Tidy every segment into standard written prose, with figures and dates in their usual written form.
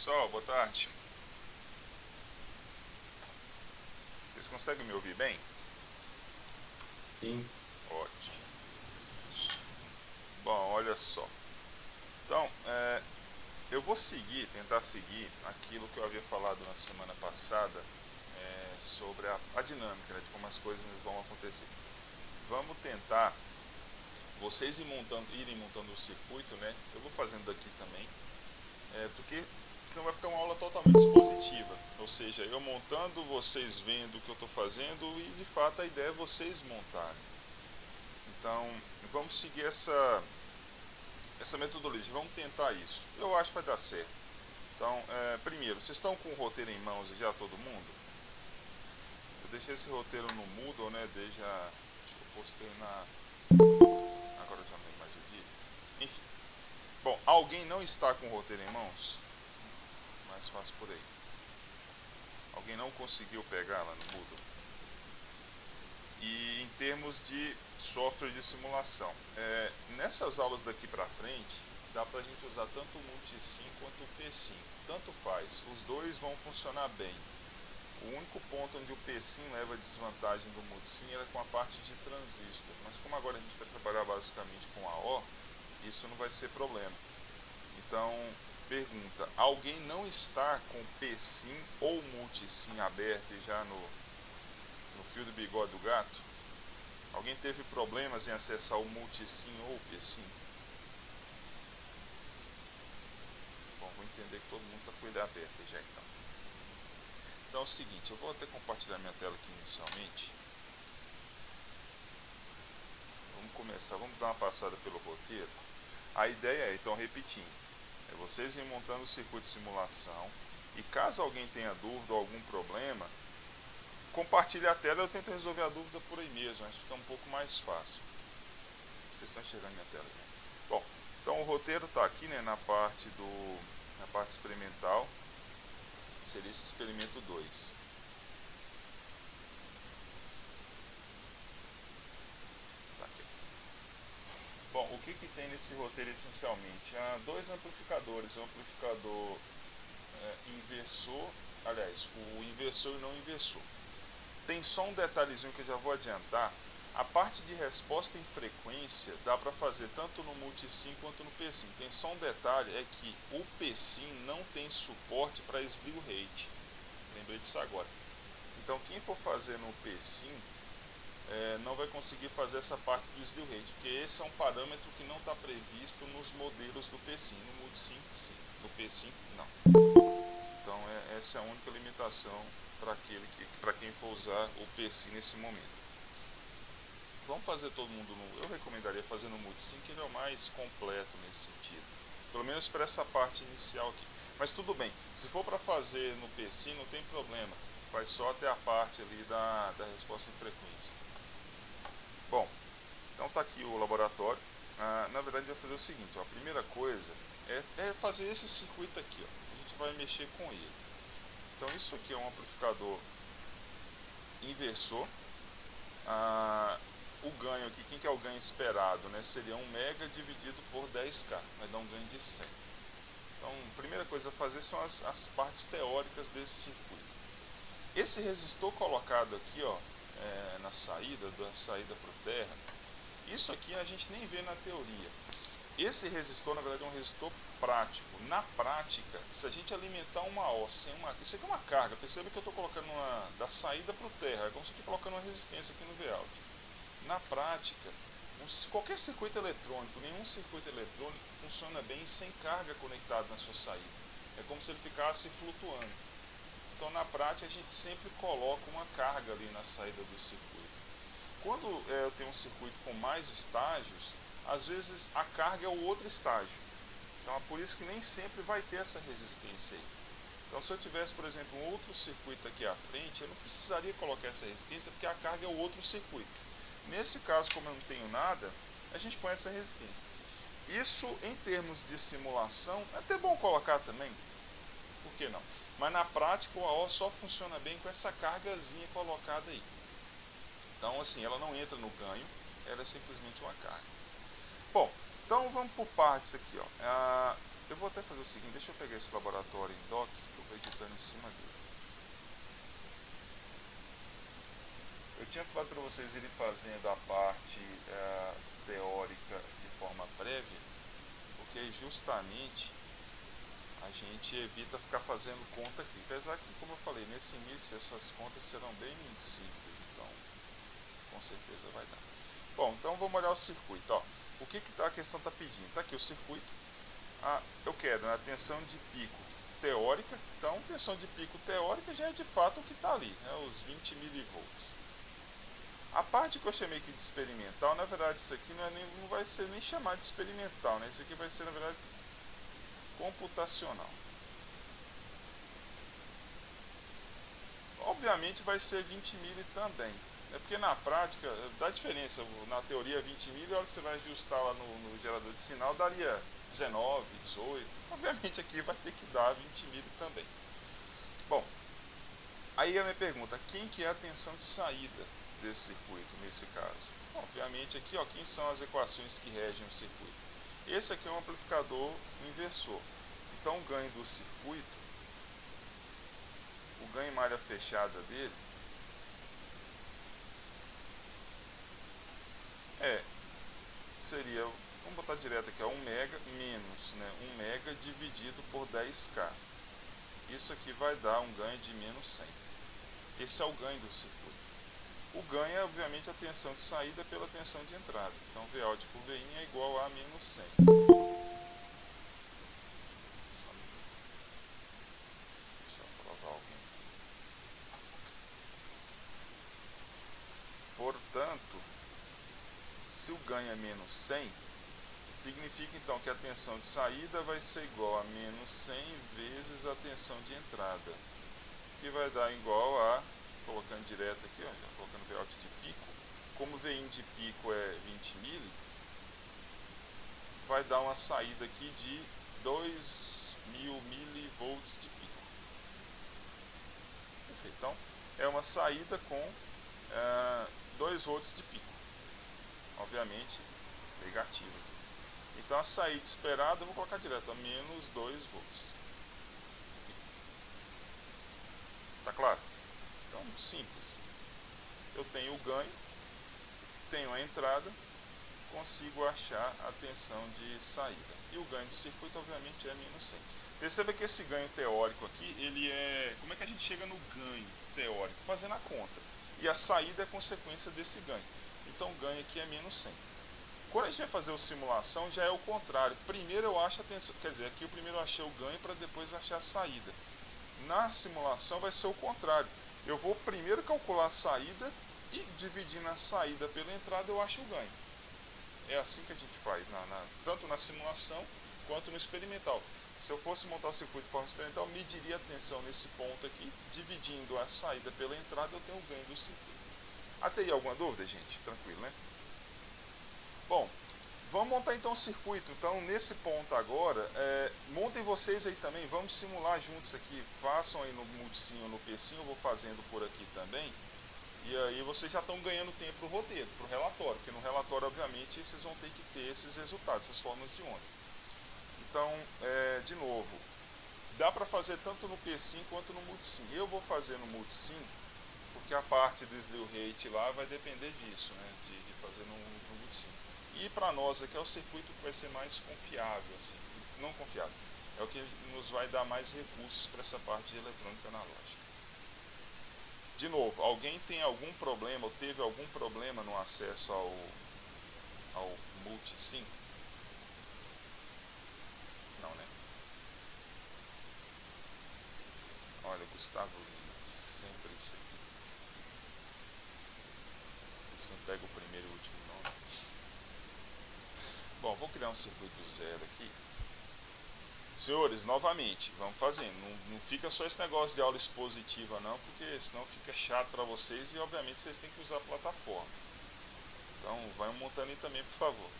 Pessoal, boa tarde. Vocês conseguem me ouvir bem? Sim. Ótimo. Bom, olha só. Então, eu vou tentar seguir aquilo que eu havia falado na semana passada sobre a dinâmica, né, de como as coisas vão acontecer. Vamos tentar, vocês irem montando o circuito, né? Eu vou fazendo aqui também, porque senão vai ficar uma aula totalmente expositiva. Ou seja, eu montando, vocês vendo o que eu estou fazendo e de fato a ideia é vocês montarem. Então, vamos seguir essa metodologia, vamos tentar isso. Eu acho que vai dar certo. Então, primeiro, vocês estão com o roteiro em mãos já, todo mundo? Eu deixei esse roteiro no Moodle, né? Acho que eu postei agora eu já não lembro mais o dia. Enfim. Bom, alguém não está com o roteiro em mãos? Mais fácil por aí. Alguém não conseguiu pegar lá no Moodle? E em termos de software de simulação, nessas aulas daqui para frente, dá para a gente usar tanto o Multisim quanto o P-Sim. Tanto faz, os dois vão funcionar bem. O único ponto onde o P-Sim leva desvantagem do Multisim é com a parte de transistor. Mas como agora a gente vai trabalhar basicamente com a O, isso não vai ser problema. Então, pergunta, alguém não está com o P-Sim ou Multisim aberto já no fio do bigode do gato? Alguém teve problemas em acessar o Multisim ou o P-Sim? Bom, vou entender que todo mundo está com ele aberto já então. Então é o seguinte, eu vou até compartilhar minha tela aqui inicialmente. Vamos começar, vamos dar uma passada pelo roteiro. A ideia é, então repetindo, vocês irem montando o circuito de simulação e caso alguém tenha dúvida ou algum problema, compartilhe a tela e eu tento resolver a dúvida por aí mesmo, acho que fica um pouco mais fácil. Vocês estão enxergando minha tela, né? Bom, então o roteiro está aqui, né, na parte experimental, seria esse experimento 2. Tá aqui. Bom, o que tem nesse roteiro essencialmente? Há dois amplificadores, um amplificador inversor, aliás, o inversor e não inversor. Tem só um detalhezinho que eu já vou adiantar. A parte de resposta em frequência dá para fazer tanto no Multisim quanto no P-Sim. Tem só um detalhe, é que o P-Sim não tem suporte para slew rate. Lembrei disso agora. Então quem for fazer no P-Sim não vai conseguir fazer essa parte do slew rate, porque esse é um parâmetro que não está previsto nos modelos do P-Sim. No Multisim, sim. No P-Sim, não. Então essa é a única limitação para quem for usar o P-Sim nesse momento. Vamos fazer todo mundo eu recomendaria fazer no Multisim, que ele é o mais completo nesse sentido. Pelo menos para essa parte inicial aqui. Mas tudo bem, se for para fazer no P-Sim não tem problema. Faz só até a parte ali da resposta em frequência. Bom, então está aqui o laboratório. Na verdade vai fazer o seguinte, ó, a primeira coisa é fazer esse circuito aqui. Ó. A gente vai mexer com ele. Então isso aqui é um amplificador inversor. O ganho aqui, quem que é o ganho esperado, né? Seria 1 mega dividido por 10K, vai dar um ganho de 100. Então, a primeira coisa a fazer são as partes teóricas desse circuito. Esse resistor colocado aqui, ó, na saída, da saída para o terra, isso aqui a gente nem vê na teoria. Esse resistor, na verdade, é um resistor prático. Na prática, se a gente alimentar uma O sem isso aqui é uma carga, perceba que eu estou colocando da saída para o terra, é como se eu estivesse colocando uma resistência aqui no Vout. Na prática, qualquer circuito eletrônico, nenhum circuito eletrônico funciona bem sem carga conectada na sua saída. É como se ele ficasse flutuando. Então, na prática, a gente sempre coloca uma carga ali na saída do circuito. Quando eu tenho um circuito com mais estágios, às vezes a carga é o outro estágio. Então, é por isso que nem sempre vai ter essa resistência aí. Então, se eu tivesse, por exemplo, um outro circuito aqui à frente, eu não precisaria colocar essa resistência, porque a carga é o outro circuito. Nesse caso, como eu não tenho nada, a gente põe essa resistência. Isso, em termos de simulação, é até bom colocar também, por que não? Mas na prática, o AO só funciona bem com essa cargazinha colocada aí. Então, assim, ela não entra no ganho, ela é simplesmente uma carga. Bom, Então vamos por partes aqui, ó. Eu vou até fazer o seguinte, deixa eu pegar esse laboratório em doc, eu vou editando em cima dele. Eu tinha falado para vocês irem fazendo a parte teórica de forma prévia, porque justamente a gente evita ficar fazendo conta aqui. Apesar que, como eu falei, nesse início essas contas serão bem simples, então com certeza vai dar. Bom, então vamos olhar o circuito. Ó. O que a questão está pedindo? Está aqui o circuito. Eu quero a tensão de pico teórica. Então, tensão de pico teórica já é de fato o que está ali, né, os 20 milivolts. A parte que eu chamei aqui de experimental, na verdade isso aqui não vai ser nem chamado de experimental, né? Isso aqui vai ser, na verdade, computacional. Obviamente vai ser 20 mili também. É porque na prática dá diferença. Na teoria 20 mili, a hora que você vai ajustar lá no gerador de sinal, daria 19, 18. Obviamente aqui vai ter que dar 20 mili também. Bom, aí a minha pergunta, quem que é a tensão de saída desse circuito nesse caso? Obviamente aqui, ó, quem são as equações que regem o circuito? Esse aqui é um amplificador inversor. Então o ganho do circuito, o ganho em malha fechada dele seria, vamos botar direto aqui, 1 mega menos, né, 1 mega dividido por 10K. Isso aqui vai dar um ganho de menos 100. Esse é o ganho do circuito. O ganho é, obviamente, a tensão de saída pela tensão de entrada. Então, V out por V in é igual a menos 100. Deixa eu provar alguém. Portanto, se o ganho é menos 100, significa então que a tensão de saída vai ser igual a menos 100 vezes a tensão de entrada, que vai dar igual a, colocando direto aqui, ó, já colocando V out de pico, como V in de pico é 20 mili, vai dar uma saída aqui de 2000 milivolts de pico. Perfeito. Então, é uma saída com 2 volts de pico. Obviamente, negativo aqui. Então, a saída esperada, eu vou colocar direto a menos 2 volts. Tá claro? Então, simples. Eu tenho o ganho, tenho a entrada, consigo achar a tensão de saída. E o ganho do circuito, obviamente, é menos 100. Perceba que esse ganho teórico aqui, ele é... Como é que a gente chega no ganho teórico? Fazendo a conta. E a saída é consequência desse ganho. Então, o ganho aqui é menos 100. Quando a gente vai fazer a simulação, já é o contrário. Primeiro eu acho a tensão... Quer dizer, aqui eu primeiro achei o ganho para depois achar a saída. Na simulação vai ser o contrário. Eu vou primeiro calcular a saída e dividindo a saída pela entrada eu acho o ganho. É assim que a gente faz, tanto na simulação quanto no experimental. Se eu fosse montar o circuito de forma experimental, mediria a tensão nesse ponto aqui, dividindo a saída pela entrada, eu tenho o ganho do circuito. Até aí alguma dúvida, gente? Tranquilo, né? Bom, vamos montar então o circuito. Então, nesse ponto agora, montem vocês aí também, vamos simular juntos aqui. Façam aí no multisim ou no psim, eu vou fazendo por aqui também. E aí vocês já estão ganhando tempo para o roteiro, para o relatório, porque no relatório, obviamente, vocês vão ter que ter esses resultados, essas formas de onda. Então, de novo, dá para fazer tanto no P5 quanto no multisim. Eu vou fazer no multisim, porque a parte do slew rate lá vai depender disso, né, de fazer no multisim. E para nós aqui é o circuito que vai ser mais confiável, assim, não confiável, é o que nos vai dar mais recursos para essa parte de eletrônica analógica. De novo, alguém tem algum problema ou teve algum problema no acesso ao multisim? Não, né? Olha, Gustavo Lima, sempre isso aqui. Você não pega o primeiro e o último nome. Bom, vou criar um circuito zero aqui. Senhores, novamente, vamos fazendo. Não fica só esse negócio de aula expositiva não, porque senão fica chato para vocês e obviamente vocês têm que usar a plataforma. Então, vai montando aí também, por favor.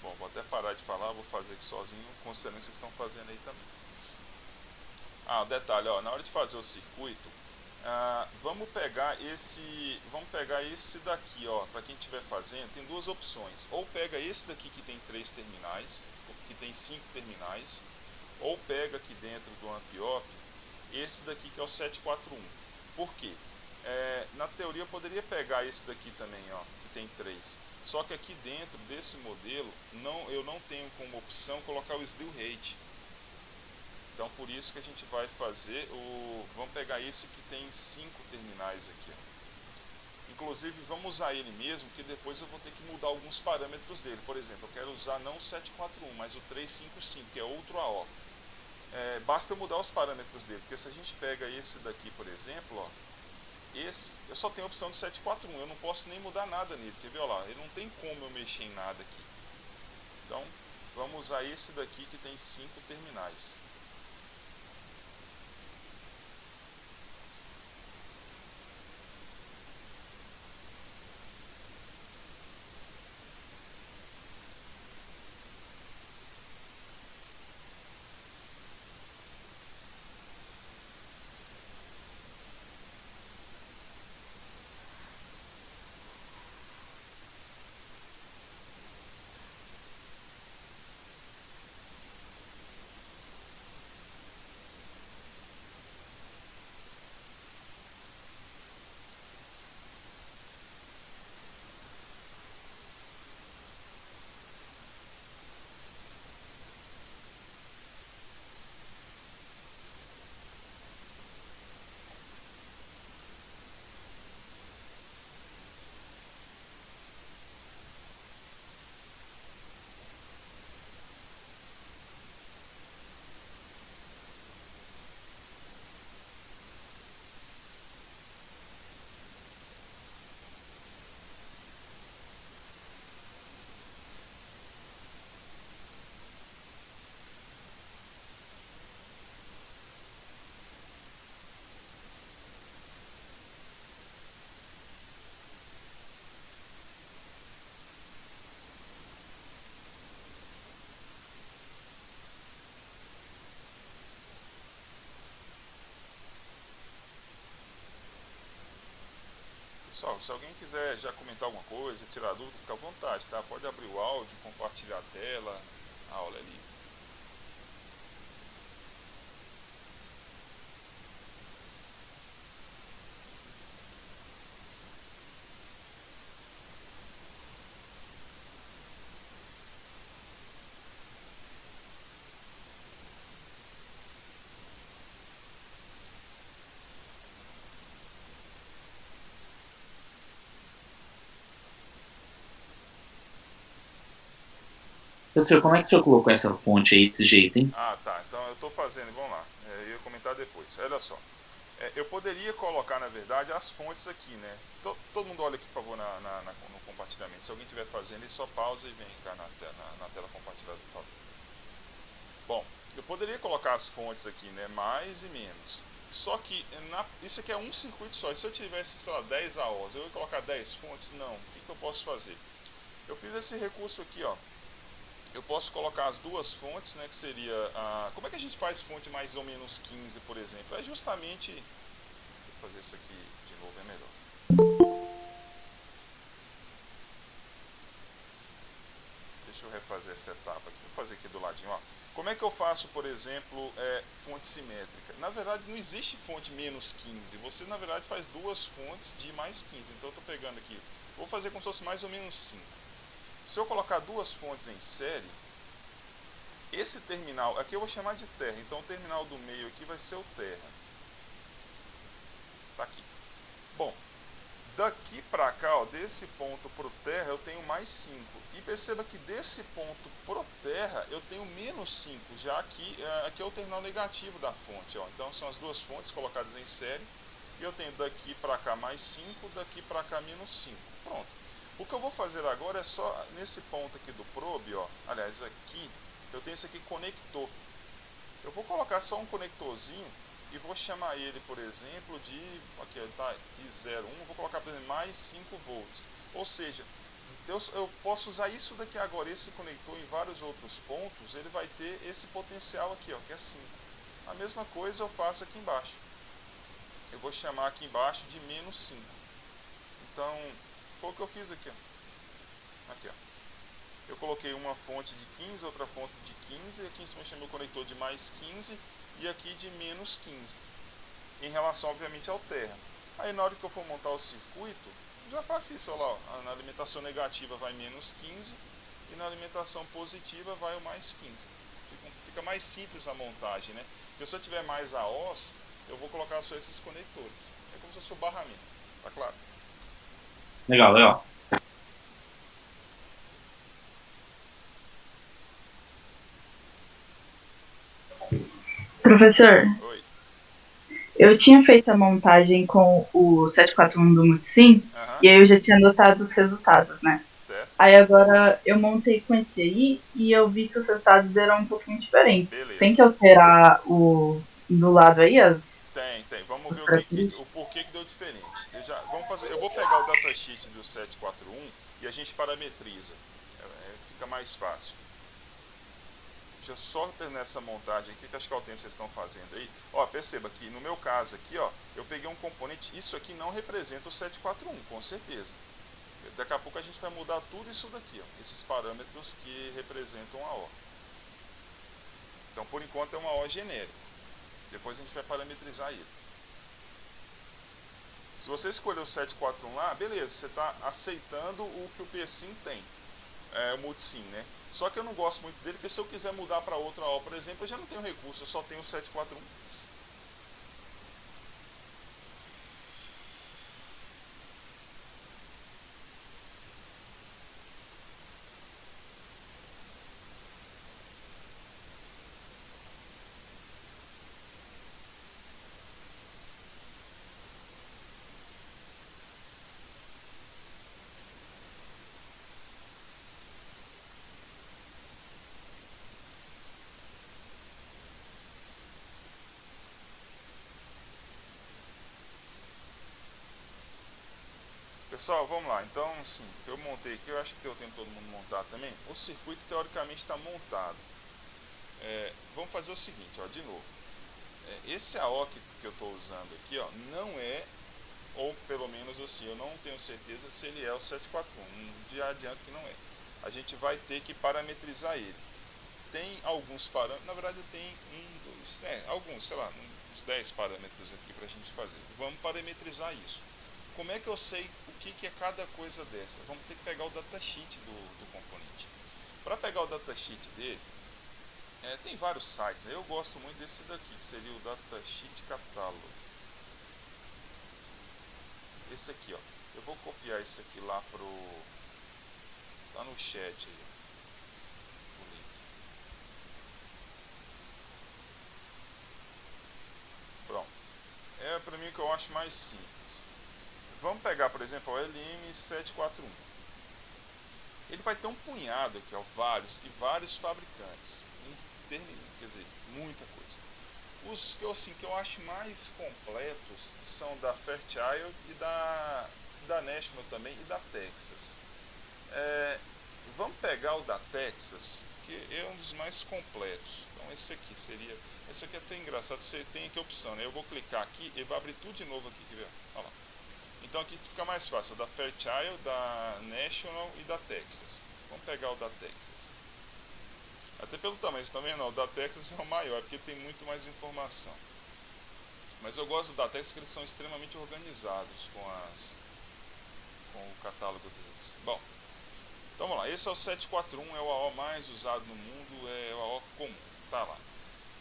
Bom, vou até parar de falar, vou fazer aqui sozinho, considerando que vocês estão fazendo aí também. Detalhe, ó, na hora de fazer o circuito, vamos pegar esse daqui, ó, para quem estiver fazendo, tem duas opções. Ou pega esse daqui que tem 3 terminais, que tem 5 terminais, ou pega aqui dentro do Ampiop esse daqui que é o 741. Por quê? Na teoria eu poderia pegar esse daqui também, ó, que tem 3. Só que aqui dentro desse modelo eu não tenho como opção colocar o slew rate. Então por isso que a gente vai fazer vamos pegar esse que tem 5 terminais aqui, ó. Inclusive vamos usar ele mesmo, que depois eu vou ter que mudar alguns parâmetros dele. Por exemplo, eu quero usar não o 741, mas o 355, que é outro AO. Basta eu mudar os parâmetros dele, porque se a gente pega esse daqui, por exemplo, ó, esse, eu só tenho a opção do 741, eu não posso nem mudar nada nele, quer ver, ó lá, ele não tem como eu mexer em nada aqui. Então, vamos usar esse daqui que tem 5 terminais. Pessoal, se alguém quiser já comentar alguma coisa, tirar dúvida, fica à vontade, tá? Pode abrir o áudio, compartilhar a tela, a aula é livre. Professor, como é que o senhor colocou essa fonte aí desse jeito, hein? Tá, então eu estou fazendo, vamos lá, eu ia comentar depois. Olha só, eu poderia colocar, na verdade, as fontes aqui, né? Todo mundo olha aqui, por favor, no compartilhamento. Se alguém estiver fazendo, ele só pausa e vem cá na tela compartilhada, por favor. Bom, eu poderia colocar as fontes aqui, né? Mais e menos. Só que isso aqui é um circuito só. E se eu tivesse, sei lá, 10 AOs, eu ia colocar 10 fontes? Não. O que eu posso fazer? Eu fiz esse recurso aqui, ó. Eu posso colocar as duas fontes, né, que seria como é que a gente faz fonte mais ou menos 15, por exemplo? É justamente, vou fazer isso aqui de novo, é melhor. Deixa eu refazer essa etapa aqui, vou fazer aqui do ladinho, ó. Como é que eu faço, por exemplo, fonte simétrica? Na verdade, não existe fonte menos 15, você na verdade faz duas fontes de mais 15, então eu estou pegando aqui, vou fazer como se fosse mais ou menos 5. Se eu colocar duas fontes em série, esse terminal, aqui eu vou chamar de terra, então o terminal do meio aqui vai ser o terra. Tá aqui. Bom, daqui para cá, ó, desse ponto pro terra, eu tenho mais 5. E perceba que desse ponto pro terra, eu tenho menos 5, já que aqui é o terminal negativo da fonte. Ó. Então são as duas fontes colocadas em série. E eu tenho daqui para cá mais 5, daqui para cá menos 5. Pronto. O que eu vou fazer agora é só nesse ponto aqui do probe, ó, aliás, aqui, eu tenho esse aqui conector. Eu vou colocar só um conectorzinho e vou chamar ele, por exemplo, de, aqui tá, I01, vou colocar, por exemplo, mais 5 volts. Ou seja, eu posso usar isso daqui agora, esse conector em vários outros pontos, ele vai ter esse potencial aqui, ó, que é 5. A mesma coisa eu faço aqui embaixo. eu vou chamar aqui embaixo de menos 5. Então, foi o que eu fiz aqui, ó. Aqui, ó. Eu coloquei uma fonte de 15, outra fonte de 15, aqui em cima eu chamei o conector de mais 15 e aqui de menos 15, em relação, obviamente, ao terra. Aí, na hora que eu for montar o circuito, já faço isso, olha lá, ó. Na alimentação negativa vai menos 15 e na alimentação positiva vai o mais 15. Fica mais simples a montagem, né? Porque se eu tiver mais AOs, eu vou colocar só esses conectores. É como se fosse o barramento, tá claro? Legal, legal. Professor, Oi. eu tinha feito a montagem com o 741 do Multisim Aham, e aí eu já tinha notado os resultados, né? certo. Aí agora eu montei com esse aí e eu vi que os resultados eram um pouquinho diferentes. Tem Beleza. que alterar o do lado aí Tem. Vamos as ver características? o porquê que deu diferente. Eu vou pegar o datasheet do 741 e a gente parametriza. Fica mais fácil. Deixa eu só terminar essa montagem aqui, que acho que é o tempo que vocês estão fazendo aí. Ó, perceba que no meu caso aqui, ó, eu peguei um componente, isso aqui não representa o 741, com certeza. Daqui a pouco a gente vai mudar tudo isso daqui, ó, esses parâmetros que representam a O. Então, por enquanto, é uma O genérica. Depois a gente vai parametrizar ele. Se você escolher o 741 lá, beleza, você está aceitando o que o PSIM tem, o Multisim, né? Só que eu não gosto muito dele, porque se eu quiser mudar para outra AO, por exemplo, eu já não tenho recurso, eu só tenho o 741. Pessoal, vamos lá. Então, assim, eu montei aqui, eu acho que deu tempo todo mundo montar também. O circuito, teoricamente, está montado. Vamos fazer o seguinte, ó, de novo. Esse AO que eu estou usando aqui, ó, não é, ou pelo menos assim, eu não tenho certeza se ele é o 741. Já adianto que não é. A gente vai ter que parametrizar ele. Tem alguns parâmetros, na verdade tem alguns, sei lá, uns 10 parâmetros aqui para a gente fazer. Vamos parametrizar isso. Como é que eu sei o que é cada coisa dessa? Vamos ter que pegar o datasheet do componente. Para pegar o datasheet dele, tem vários sites. Eu gosto muito desse daqui, que seria o datasheet catálogo. Esse aqui, ó. Eu vou copiar esse aqui lá tá no chat aí, o link. Pronto. É para mim o que eu acho mais simples. Vamos pegar, por exemplo, o LM741. Ele vai ter um punhado aqui, ó, de vários fabricantes. Quer dizer, muita coisa. Os que eu acho mais completos são da Fairchild e da National também e da Texas. Vamos pegar o da Texas, que é um dos mais completos. Então esse aqui seria... Esse aqui é até engraçado, você tem aqui a opção, né? Eu vou clicar aqui e vai abrir tudo de novo aqui, quer ver? Olha lá. Então aqui fica mais fácil, o da Fairchild, da National e da Texas. Vamos pegar o da Texas. Até pelo tamanho, você está vendo? O da Texas é o maior, porque tem muito mais informação. Mas eu gosto do da Texas, porque eles são extremamente organizados com o catálogo deles. Bom, então vamos lá. Esse é o 741, é o AO mais usado no mundo, é o AO comum. Tá lá.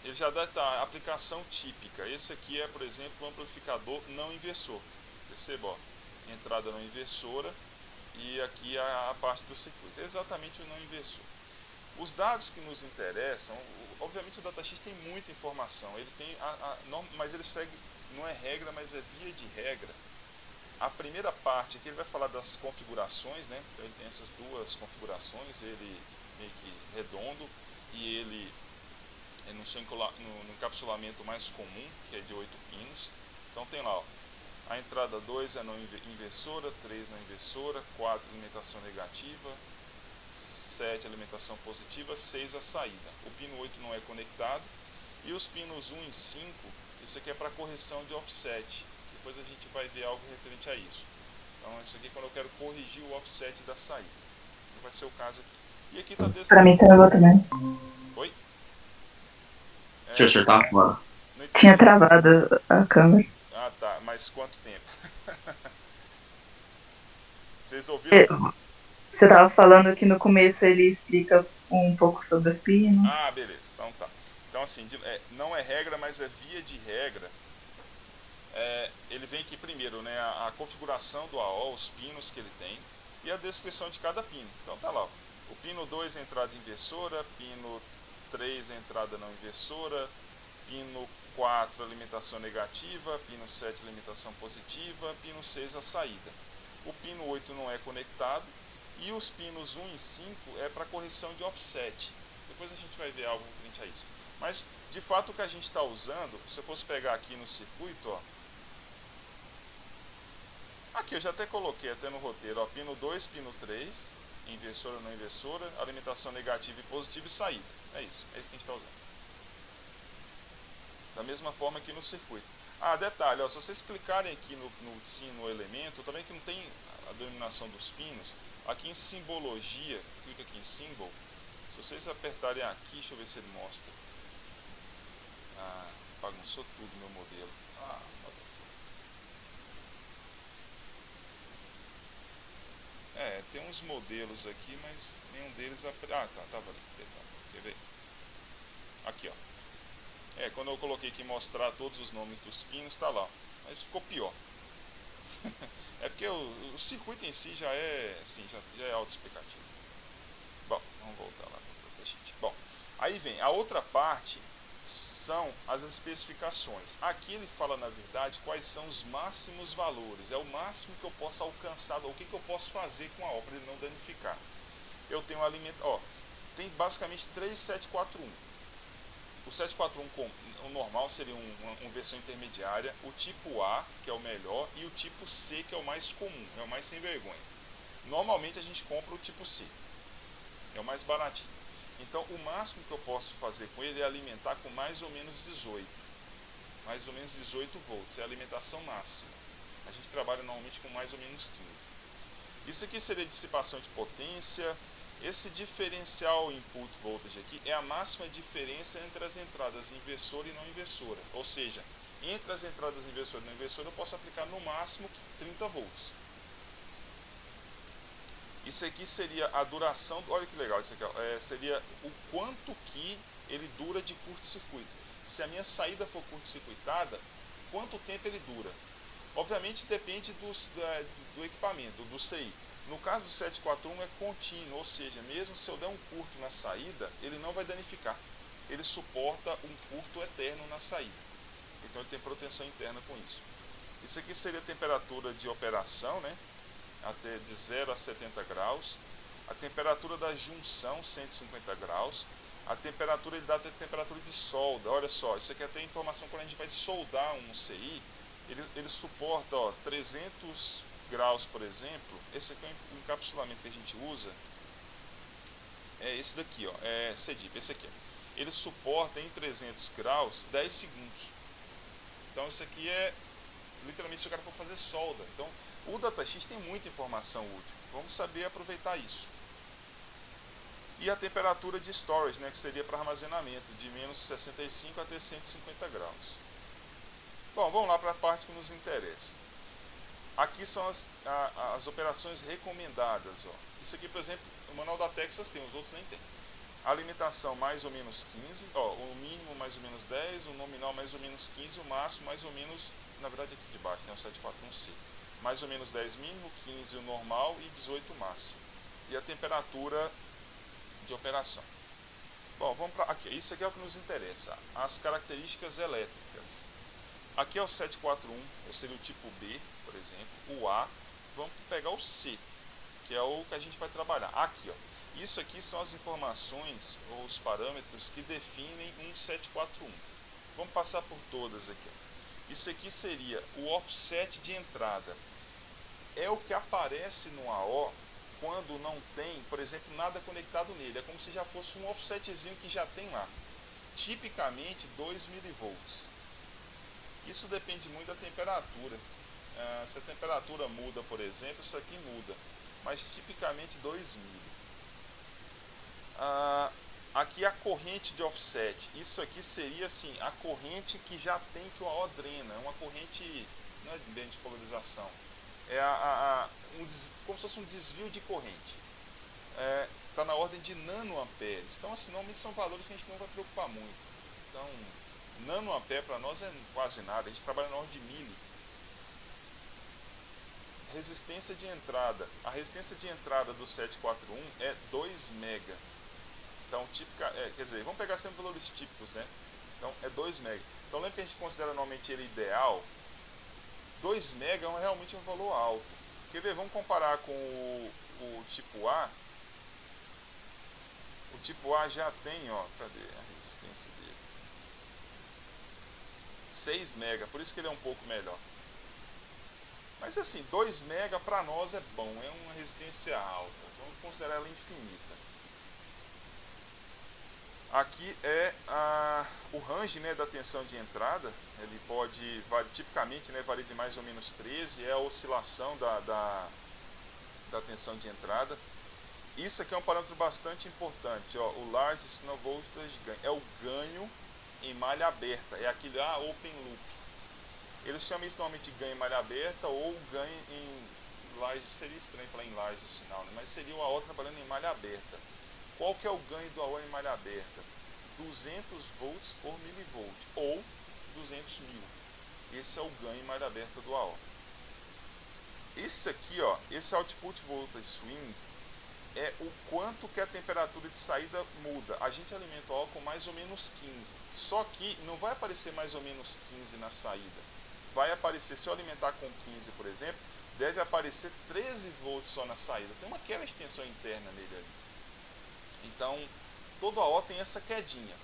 Ele já dá a aplicação típica. Esse aqui é, por exemplo, o amplificador não inversor. Perceba, ó, entrada não inversora e aqui a parte do circuito. É exatamente o não inversor. Os dados que nos interessam, obviamente o datasheet tem muita informação, ele tem mas ele segue, não é regra, mas é via de regra. A primeira parte aqui ele vai falar das configurações, né? Então ele tem essas duas configurações, ele meio que redondo e ele no encapsulamento mais comum, que é de 8 pinos. Então tem lá, ó, a entrada 2 é não inversora, 3 não inversora, 4 alimentação negativa, 7 alimentação positiva, 6 a saída. O pino 8 não é conectado. E os pinos 1 e 5, isso aqui é para correção de offset. depois a gente vai ver algo referente a isso. Então isso aqui é quando eu quero corrigir o offset da saída. Vai ser o caso aqui. E aqui está Pra mim travou também. Oi? Deixa eu acertar fora. Tinha travado a câmera. Ah, tá. Mas quanto tempo? Vocês ouviram? Você tava falando que no começo ele explica um pouco sobre os pinos. Ah, beleza. Então tá. Então assim, não é regra, mas é via de regra. Ele vem aqui primeiro, né, a configuração do AO, os pinos que ele tem e a descrição de cada pino. Então tá lá, ó. O pino 2 entrada inversora, pino 3 entrada não inversora, pino 4 alimentação negativa, pino 7 alimentação positiva, pino 6 a saída. O pino 8 não é conectado e os pinos 1 e 5 é para correção de offset. Depois a gente vai ver algo referente a isso. Mas de fato o que a gente está usando, se eu fosse pegar aqui no circuito, ó, aqui eu já até coloquei até no roteiro, ó, pino 2, pino 3, inversora, não inversora, alimentação negativa e positiva e saída. É isso que a gente está usando. Da mesma forma aqui no circuito. Ah, detalhe, ó, se vocês clicarem aqui no elemento, também que não tem a denominação dos pinos, aqui em simbologia, clica aqui em symbol, se vocês apertarem aqui, deixa eu ver se ele mostra. Ah, bagunçou tudo meu modelo. Ah, tem uns modelos aqui, mas nenhum deles... Ah, tá, tava ali. Quer ver? Aqui, ó. Quando eu coloquei aqui mostrar todos os nomes dos pinos, tá lá. Mas ficou pior. É porque o circuito em si já é, assim, já é autoexplicativo. Bom, vamos voltar lá para a gente. Bom, aí vem a outra parte, são as especificações. Aqui ele fala, na verdade, quais são os máximos valores. É o máximo que eu posso alcançar, o que eu posso fazer com a obra para ele não danificar. Eu tenho um alimento, ó, tem basicamente 3 741. O 741 o normal seria uma versão intermediária, o tipo A, que é o melhor, e o tipo C, que é o mais comum, é o mais sem vergonha. Normalmente a gente compra o tipo C, é o mais baratinho. Então o máximo que eu posso fazer com ele é alimentar com mais ou menos 18. Mais ou menos 18 volts, é a alimentação máxima. A gente trabalha normalmente com mais ou menos 15. Isso aqui seria dissipação de potência. Esse diferencial input voltage aqui é a máxima diferença entre as entradas inversora e não inversora. Ou seja, entre as entradas inversora e não inversora eu posso aplicar no máximo 30 volts. Isso aqui seria a duração, olha que legal isso aqui, seria o quanto que ele dura de curto-circuito. Se a minha saída for curto-circuitada, quanto tempo ele dura? Obviamente depende do equipamento, do CI. No caso do 741 é contínuo, ou seja, mesmo se eu der um curto na saída, ele não vai danificar. Ele suporta um curto eterno na saída. Então ele tem proteção interna com isso. Isso aqui seria a temperatura de operação, né? Até de 0 a 70 graus. A temperatura da junção, 150 graus. A temperatura, ele dá a temperatura de solda. Olha só, isso aqui é até informação quando a gente vai soldar um CI. Ele suporta, ó, 300 graus, por exemplo. Esse aqui é o encapsulamento que a gente usa. É esse daqui, ó, é CDIP, esse aqui. Ele suporta em 300 graus 10 segundos. Então isso aqui é literalmente se o cara for fazer solda. Então o datasheet tem muita informação útil. Vamos saber aproveitar isso. E a temperatura de storage, né, que seria para armazenamento, de menos 65 até 150 graus. Bom, vamos lá para a parte que nos interessa. Aqui são as operações recomendadas. Ó. Isso aqui, por exemplo, o manual da Texas tem, os outros nem tem. A alimentação mais ou menos 15, ó, o mínimo mais ou menos 10, o nominal mais ou menos 15, o máximo mais ou menos, na verdade aqui de baixo, né, o 741C. Mais ou menos 10 mínimo, 15 o normal e 18 o máximo. E a temperatura de operação. Bom, vamos para aqui. Isso aqui é o que nos interessa. As características elétricas. Aqui é o 741, seria o tipo B, por exemplo, o A. Vamos pegar o C, que é o que a gente vai trabalhar. Aqui, ó. Isso aqui são as informações ou os parâmetros que definem um 741. Vamos passar por todas aqui. Ó. Isso aqui seria o offset de entrada. É o que aparece no AO quando não tem, por exemplo, nada conectado nele. É como se já fosse um offsetzinho que já tem lá. Tipicamente 2 mV. Isso depende muito da temperatura. se a temperatura muda, por exemplo, isso aqui muda, mas tipicamente 2 mil. Aqui a corrente de offset, isso aqui seria assim, a corrente que já tem que o AO drena, é uma corrente, não é bem de polarização, é como se fosse um desvio de corrente. Está na ordem de nanoamperes. Então, assim, normalmente são valores que a gente não vai preocupar muito. Então, nanoampere para nós é quase nada, a gente trabalha na ordem de mili. Resistência de entrada. A resistência de entrada do 741 é 2 mega. Então, quer dizer, vamos pegar sempre valores típicos, né? Então, é 2 mega. Então, lembra que a gente considera normalmente ele ideal? 2 mega é realmente um valor alto. Quer ver? Vamos comparar com o tipo A. O tipo A já tem, ó, cadê a resistência dele? 6 mega, por isso que ele é um pouco melhor. Mas assim, 2 mega para nós é bom, é uma resistência alta. Vamos considerar ela infinita. Aqui é o range, né, da tensão de entrada. Ele pode, tipicamente, né, varia de mais ou menos 13, é a oscilação da tensão de entrada. Isso aqui é um parâmetro bastante importante, ó, o Large Signal Voltage Gain, é o ganho em malha aberta, é aquele open loop. Eles chamam isso normalmente de ganho em malha aberta ou ganho em large, seria estranho falar em large sinal, né? Mas seria o AO trabalhando em malha aberta. Qual que é o ganho do AO em malha aberta? 200 volts por milivolt ou 200 mil. Esse é o ganho em malha aberta do AO. Esse aqui, ó, esse Output Voltage Swing, é o quanto que a temperatura de saída muda. A gente alimenta o AO com mais ou menos 15. Só que não vai aparecer mais ou menos 15 na saída. Vai aparecer, se eu alimentar com 15, por exemplo, deve aparecer 13 volts só na saída. Tem uma queda de tensão interna nele ali. Então, todo AO tem essa quedinha.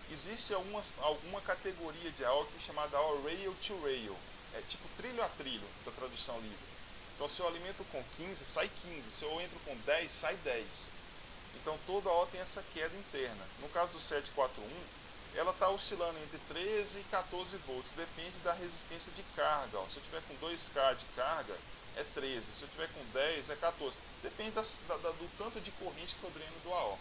Existe alguma categoria de AO que é chamada AO Rail to Rail. É tipo trilho a trilho, da tradução livre. Então, se eu alimento com 15, sai 15. Se eu entro com 10, sai 10. Então, toda AO tem essa queda interna. No caso do 741, ela está oscilando entre 13 e 14 volts. Depende da resistência de carga. Ó. Se eu tiver com 2K de carga, é 13. Se eu tiver com 10, é 14. Depende do tanto de corrente que eu dreno do AO.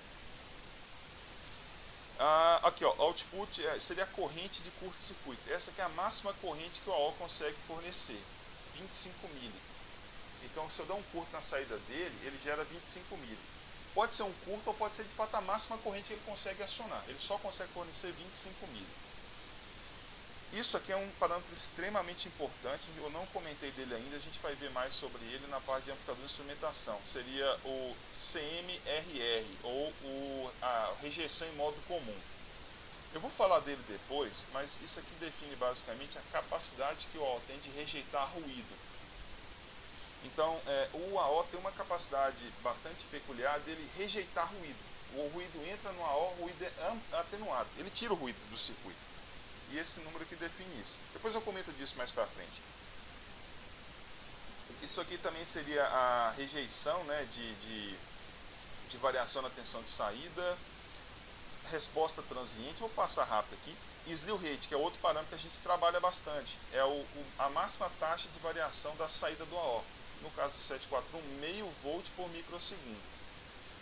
Aqui, ó, output seria a corrente de curto-circuito. Essa aqui é a máxima corrente que o AO consegue fornecer, 25 mili. Então, se eu der um curto na saída dele, ele gera 25 mili. Pode ser um curto ou pode ser de fato a máxima corrente que ele consegue acionar. Ele só consegue fornecer 25 mili. Isso aqui é um parâmetro extremamente importante, eu não comentei dele ainda, a gente vai ver mais sobre ele na parte de amplificador de instrumentação. Seria o CMRR, ou a rejeição em modo comum. Eu vou falar dele depois, mas isso aqui define basicamente a capacidade que o AO tem de rejeitar ruído. Então, o AO tem uma capacidade bastante peculiar dele rejeitar ruído. O ruído entra no AO, o ruído é atenuado, ele tira o ruído do circuito. E esse número que define isso. Depois eu comento disso mais para frente. Isso aqui também seria a rejeição, né, de variação na tensão de saída, resposta transiente. Vou passar rápido aqui. Slew rate, que é outro parâmetro que a gente trabalha bastante. É a máxima taxa de variação da saída do AO. No caso do 741, meio volt por microsegundo.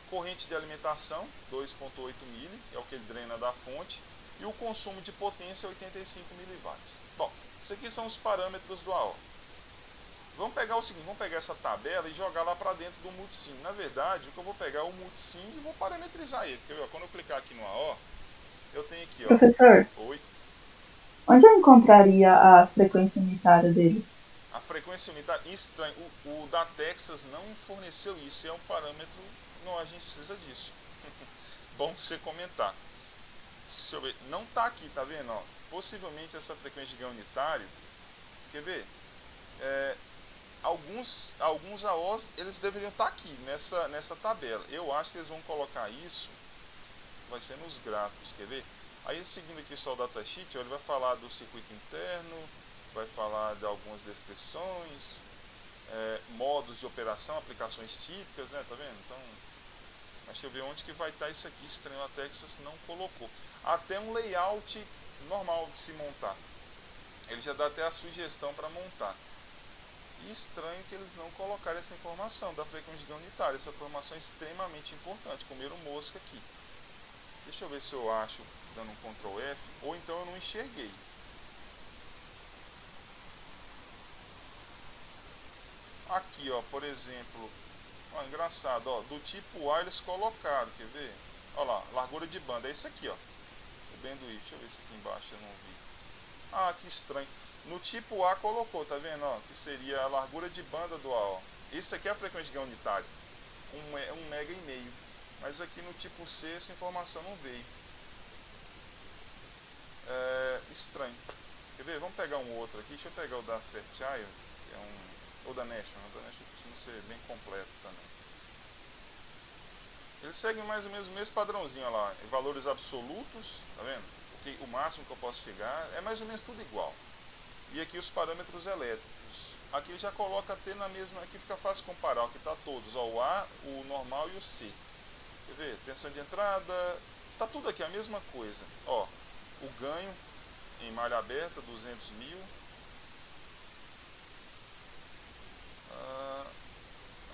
Corrente de alimentação, 2,8 mili, é o que ele drena da fonte. E o consumo de potência, 85 mW. Bom, isso aqui são os parâmetros do AO. Vamos pegar o seguinte, vamos pegar essa tabela e jogar lá para dentro do multisim. Na verdade, o que eu vou pegar é o multisim e vou parametrizar ele. Quer ver? Quando eu clicar aqui no AO, eu tenho aqui, ó. Professor, Oi. Onde eu encontraria a frequência unitária dele? A frequência unitária, estranho, o da Texas não forneceu isso, é um parâmetro, não, a gente precisa disso. Bom você comentar. Deixa eu ver, não está aqui, tá vendo? Ó, possivelmente essa frequência de ganho unitário, quer ver? Alguns AOs, eles deveriam estar aqui, nessa tabela. Eu acho que eles vão colocar isso, vai ser nos gráficos, quer ver? Aí, seguindo aqui só o datasheet, ele vai falar do circuito interno, vai falar de algumas descrições, modos de operação, aplicações típicas, né? Tá vendo? Então, deixa eu ver onde que vai estar isso aqui. Estranho, a Texas não colocou. Até um layout normal de se montar. Ele já dá até a sugestão para montar. E estranho que eles não colocaram essa informação da frequência de ganho unitário. Essa informação é extremamente importante. Comeram mosca aqui. Deixa eu ver se eu acho dando um Ctrl F, ou então eu não enxerguei. Aqui, ó, por exemplo, ó, engraçado, ó, do tipo A eles colocaram, quer ver? Ó lá, largura de banda, é isso aqui, ó. O Benduí, deixa eu ver se aqui embaixo eu não vi. Ah, que estranho. No tipo A colocou, tá vendo, ó, que seria a largura de banda do A, ó. Isso aqui é a frequência de ganho unitário, 1,5 MHz. Mas aqui no tipo C essa informação não veio. Estranho. Quer ver? Vamos pegar um outro aqui. Deixa eu pegar o da Fairchild, que é ou da National. O da National costuma ser bem completo também. Eles seguem mais ou menos o mesmo padrãozinho, olha lá. Valores absolutos, tá vendo? O máximo que eu posso chegar é mais ou menos tudo igual. E aqui os parâmetros elétricos. Aqui já coloca até na mesma. Aqui fica fácil comparar. Aqui está todos, ó, o A, o normal e o C. Quer ver? Tensão de entrada. Tá tudo aqui a mesma coisa. Ó, o ganho em malha aberta, 200.000.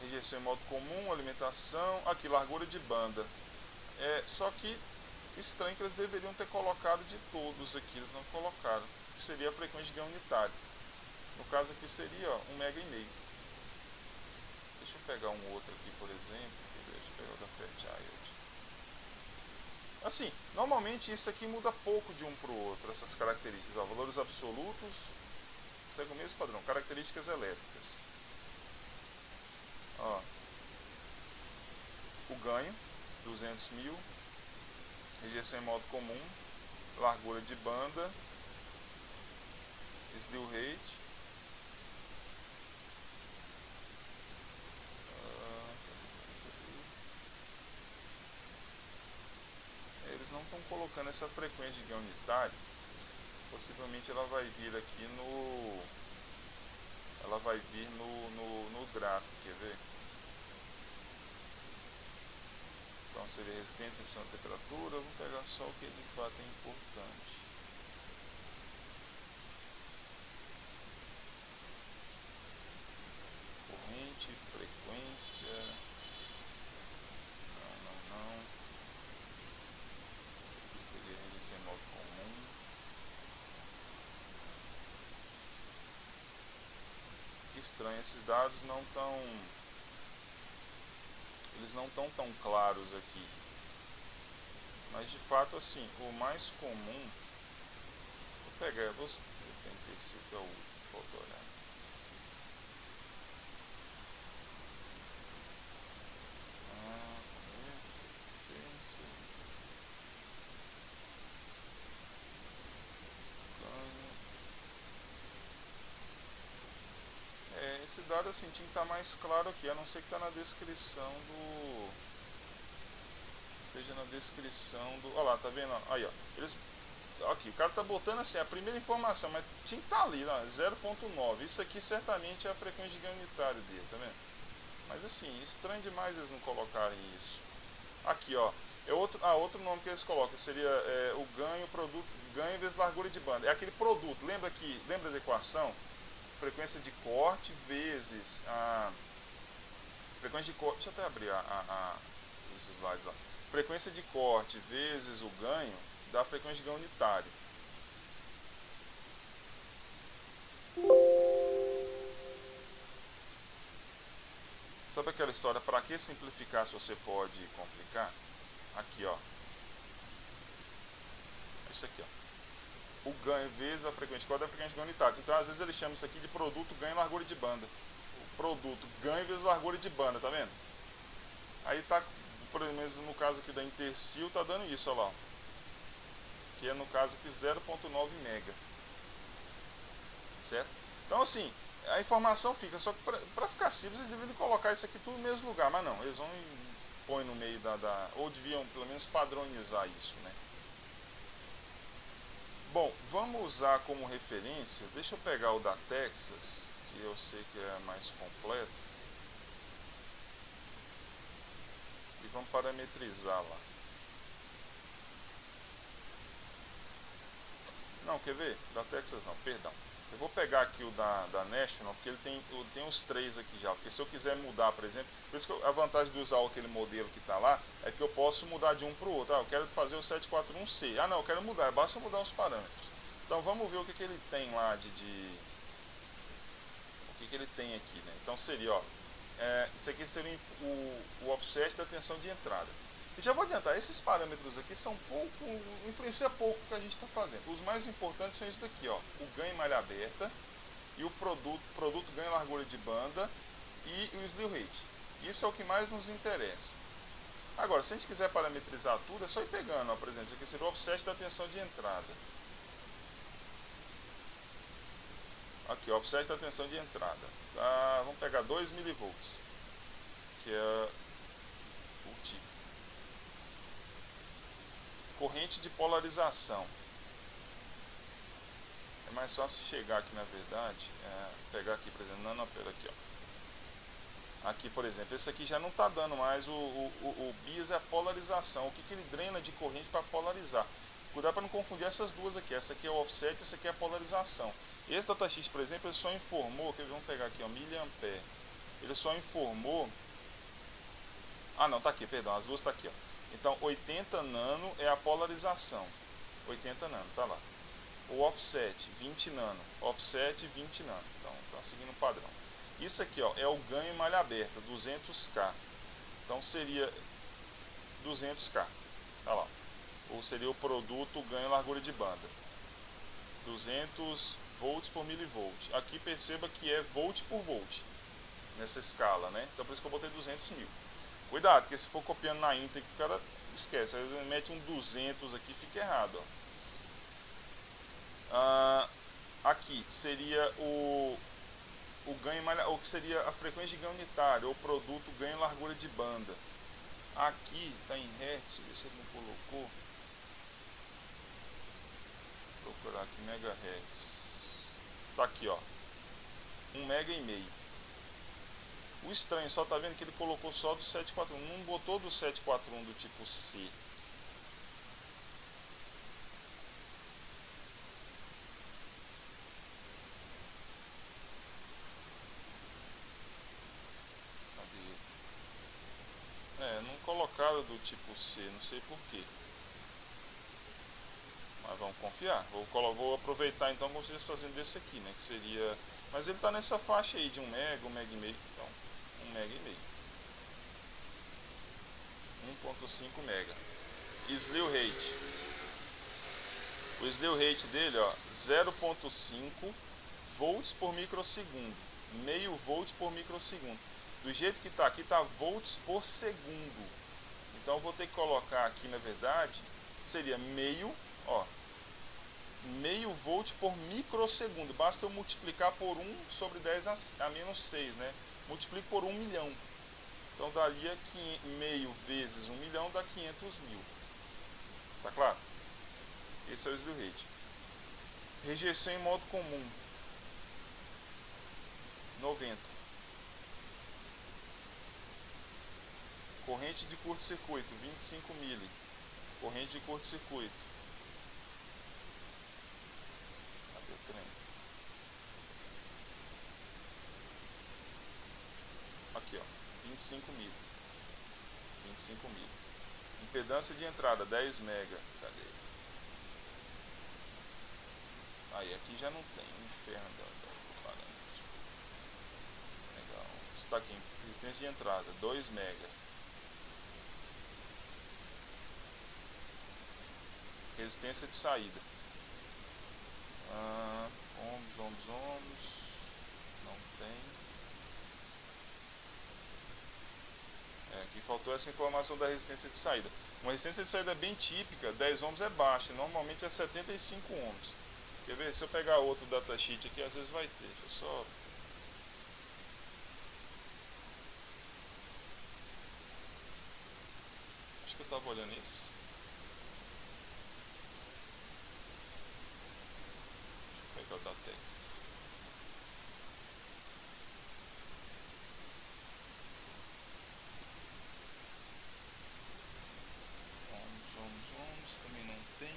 Rejeição em modo comum, alimentação. Aqui, largura de banda. Só que estranho que eles deveriam ter colocado de todos aqui. Eles não colocaram. Que seria a frequência de ganho unitário. No caso aqui seria, ó, 1,5 MHz. Deixa eu pegar um outro aqui, por exemplo. Deixa eu pegar o da Fairchild. Assim, normalmente isso aqui muda pouco de um para o outro, essas características. Ó, valores absolutos, segue o mesmo padrão. Características elétricas. Ó, o ganho, 200.000. Rejeição em modo comum. Largura de banda. Slew rate. Eles não estão colocando essa frequência de ganho unitário. Possivelmente ela vai vir aqui no... Ela vai vir no gráfico, quer ver? Então seria resistência, redução da temperatura. Eu vou pegar só o que de fato é importante. Corrente, frequência. Não. Esse aqui seria rejeição em modo comum. Que estranho, esses dados não estão... Eles não estão tão claros aqui. Mas de fato, assim, o mais comum... Vou pegar, vou ver se tem tecido, que é o fotoolhar. Resistência. Ganho. Esse dado, assim, tinha que estar mais claro aqui, a não ser que está na descrição do... Esteja na descrição do... Olha lá, tá vendo? Aí, ó. Eles... Aqui, o cara tá botando assim, a primeira informação, mas tinha que estar ali, 0,9. Isso aqui certamente é a frequência de ganho unitário dele, tá vendo? Mas assim, estranho demais eles não colocarem isso. Aqui, ó. Outro nome que eles colocam seria o ganho, produto, ganho vezes largura de banda. É aquele produto, lembra da equação? Frequência de corte vezes a frequência de corte. Deixa eu até abrir os slides lá. Frequência de corte vezes o ganho da frequência de ganho unitário. Sabe aquela história, para que simplificar se você pode complicar? Aqui, ó. Isso aqui, ó. O ganho vezes a frequência de corte da frequência de ganho unitário. Então, às vezes, ele chama isso aqui de produto ganho largura de banda. O produto ganho vezes largura de banda, tá vendo? Aí tá, por exemplo, no caso aqui da Intersil, tá dando isso, ó lá. Que é no caso aqui 0,9 mega. Certo? Então, assim, a informação fica, só que para ficar simples, eles deveriam colocar isso aqui tudo no mesmo lugar, mas não, eles vão e põem no meio ou deviam pelo menos padronizar isso, né? Bom, vamos usar como referência, deixa eu pegar o da Texas, que eu sei que é mais completo, e vamos parametrizar lá. Não, quer ver? Da Texas não, perdão. Eu vou pegar aqui o da National, porque ele tem os 3 aqui já. Porque se eu quiser mudar, por exemplo, por isso que a vantagem de usar aquele modelo que está lá é que eu posso mudar de um para o outro. Eu quero fazer o 741C. Não, eu quero mudar, basta mudar os parâmetros. Então vamos ver o que ele tem lá o que ele tem aqui, né? Então seria, ó, isso aqui seria o offset da tensão de entrada. E já vou adiantar, esses parâmetros aqui são influencia pouco o que a gente está fazendo. Os mais importantes são isso daqui, ó, o ganho em malha aberta e o produto ganho largura de banda e o slew rate. Isso é o que mais nos interessa. Agora, se a gente quiser parametrizar tudo, é só ir pegando, ó, por exemplo, isso aqui seria o offset da tensão de entrada. Aqui, ó, offset da tensão de entrada. Tá, vamos pegar 2 mV, que é o tipo. Corrente de polarização. É mais fácil chegar aqui, na verdade, pegar aqui, por exemplo, nanoampere aqui, ó. Aqui, por exemplo, esse aqui já não está dando mais, o bias é a polarização, o que ele drena de corrente para polarizar. Cuidado para não confundir essas duas aqui, essa aqui é o offset, essa aqui é a polarização. Esse datasheet, por exemplo, ele só informou, que vamos pegar aqui, ó, miliampere, ele só informou, não, tá aqui, perdão, as duas tá aqui, ó. Então, 80 nano é a polarização. 80 nano, tá lá. O offset, 20 nano. Offset, 20 nano. Então, tá seguindo o padrão. Isso aqui, ó, é o ganho em malha aberta, 200K. Então, seria 200K. Tá lá. Ou seria o produto ganho em largura de banda. 200 volts por milivolt. Aqui perceba que é volt por volt. Nessa escala, né? Então, por isso que eu botei 200 mil. Cuidado, porque se for copiando na íntegra, o cara esquece. Aí ele mete um 200 aqui, fica errado, ó. Aqui seria o ganho, ou que seria a frequência de ganho unitário, ou produto ganho em largura de banda. Aqui está em hertz, ver se ele não colocou. Vou procurar aqui megahertz. Tá aqui, ó, 1,5 mega. O estranho só tá vendo que ele colocou só do 741, não botou do 741 do tipo C. Cadê? Não colocaram do tipo C, não sei porquê. Mas vamos confiar. Vou aproveitar então como vocês fazendo desse aqui, né? Que seria. Mas ele tá nessa faixa aí de 1 mega, 1,5 mega. Então, 1,5 mega. 1,5 mega. Slew rate. O slew rate dele, ó, 0,5 volts por microsegundo. Meio volt por microsegundo. Do jeito que tá aqui, tá volts por segundo. Então eu vou ter que colocar aqui, na verdade, seria meio volt por microsegundo. Basta eu multiplicar por 1 sobre 10 a menos 6, né? Multiplico por 1 milhão. Então daria meio vezes 1 milhão dá 500 mil. Tá claro? Esse é o slew rate. Rejeição em modo comum. 90. Corrente de curto-circuito, 25 mili. Corrente de curto-circuito. Cadê o trem? Aqui, ó, 25 mili. 25 mili. Impedância de entrada, 10 mega. Cadê? Aí, aqui já não tem. Inferno do parâmetro. Legal. Isso tá aqui. Resistência de entrada, 2 mega. Resistência de saída. Ohms. Não tem. Aqui faltou essa informação da resistência de saída. Uma resistência de saída bem típica, 10 ohms é baixa, normalmente é 75 ohms. Quer ver? Se eu pegar outro datasheet aqui, às vezes vai ter. Deixa eu só... Acho que eu estava olhando isso. Deixa eu pegar o da Texas. Ohms, também não tem.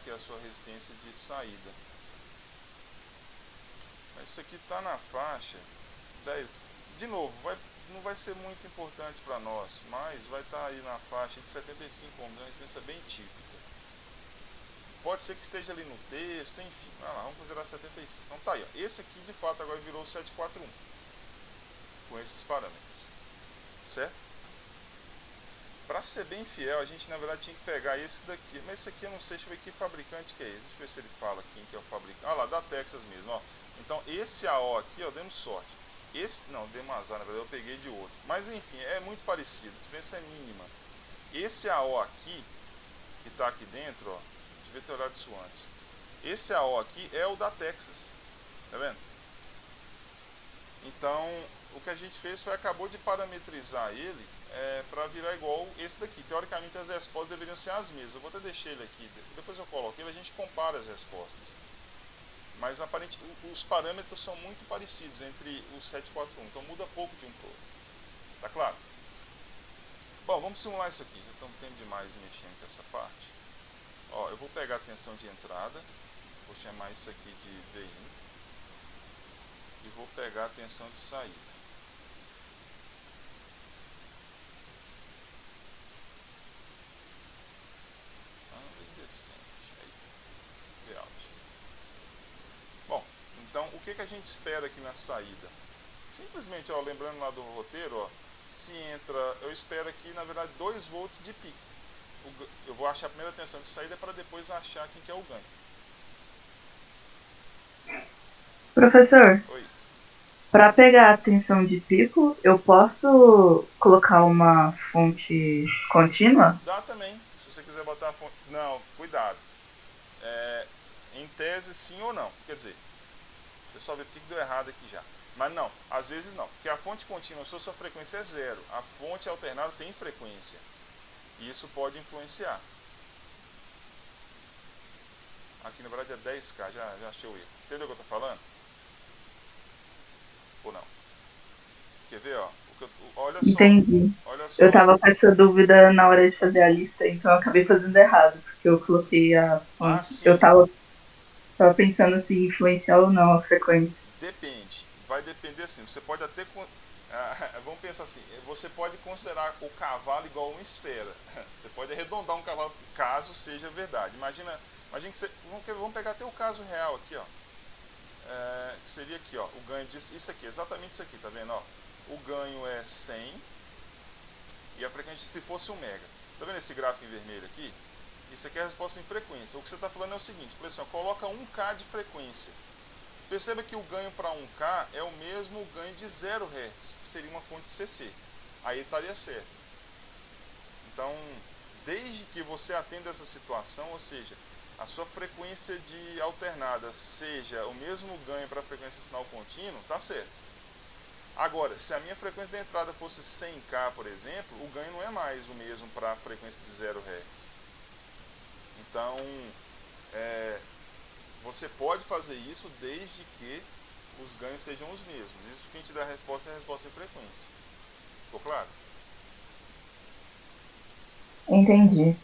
aqui a sua resistência de saída. Mas isso aqui está na faixa 10. De novo, não vai ser muito importante para nós, mas vai estar aí na faixa de 75 ohms, uma resistência bem típica. Pode ser que esteja ali no texto, enfim. Vamos considerar 75. Então tá aí, ó. Esse aqui de fato agora virou 741 com esses parâmetros, certo? Para ser bem fiel, a gente na verdade tinha que pegar esse daqui, mas esse aqui eu não sei, deixa eu ver que fabricante que é esse. Deixa eu ver se ele fala quem que é o fabricante. Ah lá, da Texas mesmo, ó. Então esse AO aqui, ó, demos sorte. Esse, não, demos azar, na verdade eu peguei de outro. Mas enfim, é muito parecido, a diferença é mínima. Esse AO aqui, que está aqui dentro, ó, devia ter olhado isso antes. Esse AO aqui é o da Texas, tá vendo? Então, o que a gente fez foi, acabou de parametrizar ele para virar igual esse daqui. Teoricamente as respostas deveriam ser as mesmas. Eu vou até deixar ele aqui, depois eu coloco ele, a gente compara as respostas. Mas aparentemente os parâmetros são muito parecidos entre o 741, então muda pouco de um para o outro. Tá claro? Bom, vamos simular isso aqui, já estamos tempo demais mexendo com essa parte. Ó, eu vou pegar a tensão de entrada, vou chamar isso aqui de VI, e vou pegar a tensão de saída. Bom, então o que a gente espera aqui na saída? Simplesmente, ó, lembrando lá do roteiro, ó, se entra, eu espero aqui na verdade 2 volts de pico. Eu vou achar a primeira tensão de saída para depois achar quem que é o ganho. Professor, Oi. Para pegar a tensão de pico, eu posso colocar uma fonte contínua? Dá também, se você quiser botar a fonte. Não, cuidado. Em tese, sim ou não. Quer dizer, eu só ver porque deu errado aqui já. Mas não, às vezes não. Porque a fonte contínua, se a sua frequência é 0, a fonte alternada tem frequência. E isso pode influenciar. Aqui na verdade é 10K, já achei o erro. Entendeu o que eu estou falando? Ou não? Quer ver, ó? Olha só. Entendi. Olha só. Eu tava com essa dúvida na hora de fazer a lista, então eu acabei fazendo errado, porque eu coloquei a fonte. Ah, sim. Eu tava pensando se influenciar ou não a frequência. Depende. Vai depender assim. Você pode até... vamos pensar assim. Você pode considerar o cavalo igual uma esfera. Você pode arredondar um cavalo, caso seja verdade. Imagina que você... Vamos pegar até o caso real aqui, ó. Que seria aqui, ó. O ganho disso... Isso aqui, exatamente isso aqui, tá vendo, ó? O ganho é 100 e a frequência se fosse 1 mega. Tá vendo esse gráfico em vermelho aqui? Isso aqui é a resposta em frequência. O que você está falando é o seguinte, assim, ó, coloca 1K de frequência. Perceba que o ganho para 1K é o mesmo ganho de 0 Hz, que seria uma fonte CC. Aí estaria certo. Então, desde que você atenda essa situação, ou seja, a sua frequência de alternada seja o mesmo ganho para a frequência sinal contínuo, está certo. Agora, se a minha frequência de entrada fosse 100K, por exemplo, o ganho não é mais o mesmo para a frequência de 0 Hz. Então, você pode fazer isso desde que os ganhos sejam os mesmos. Isso que a gente dá a resposta é a resposta em frequência. Ficou claro? Entendi.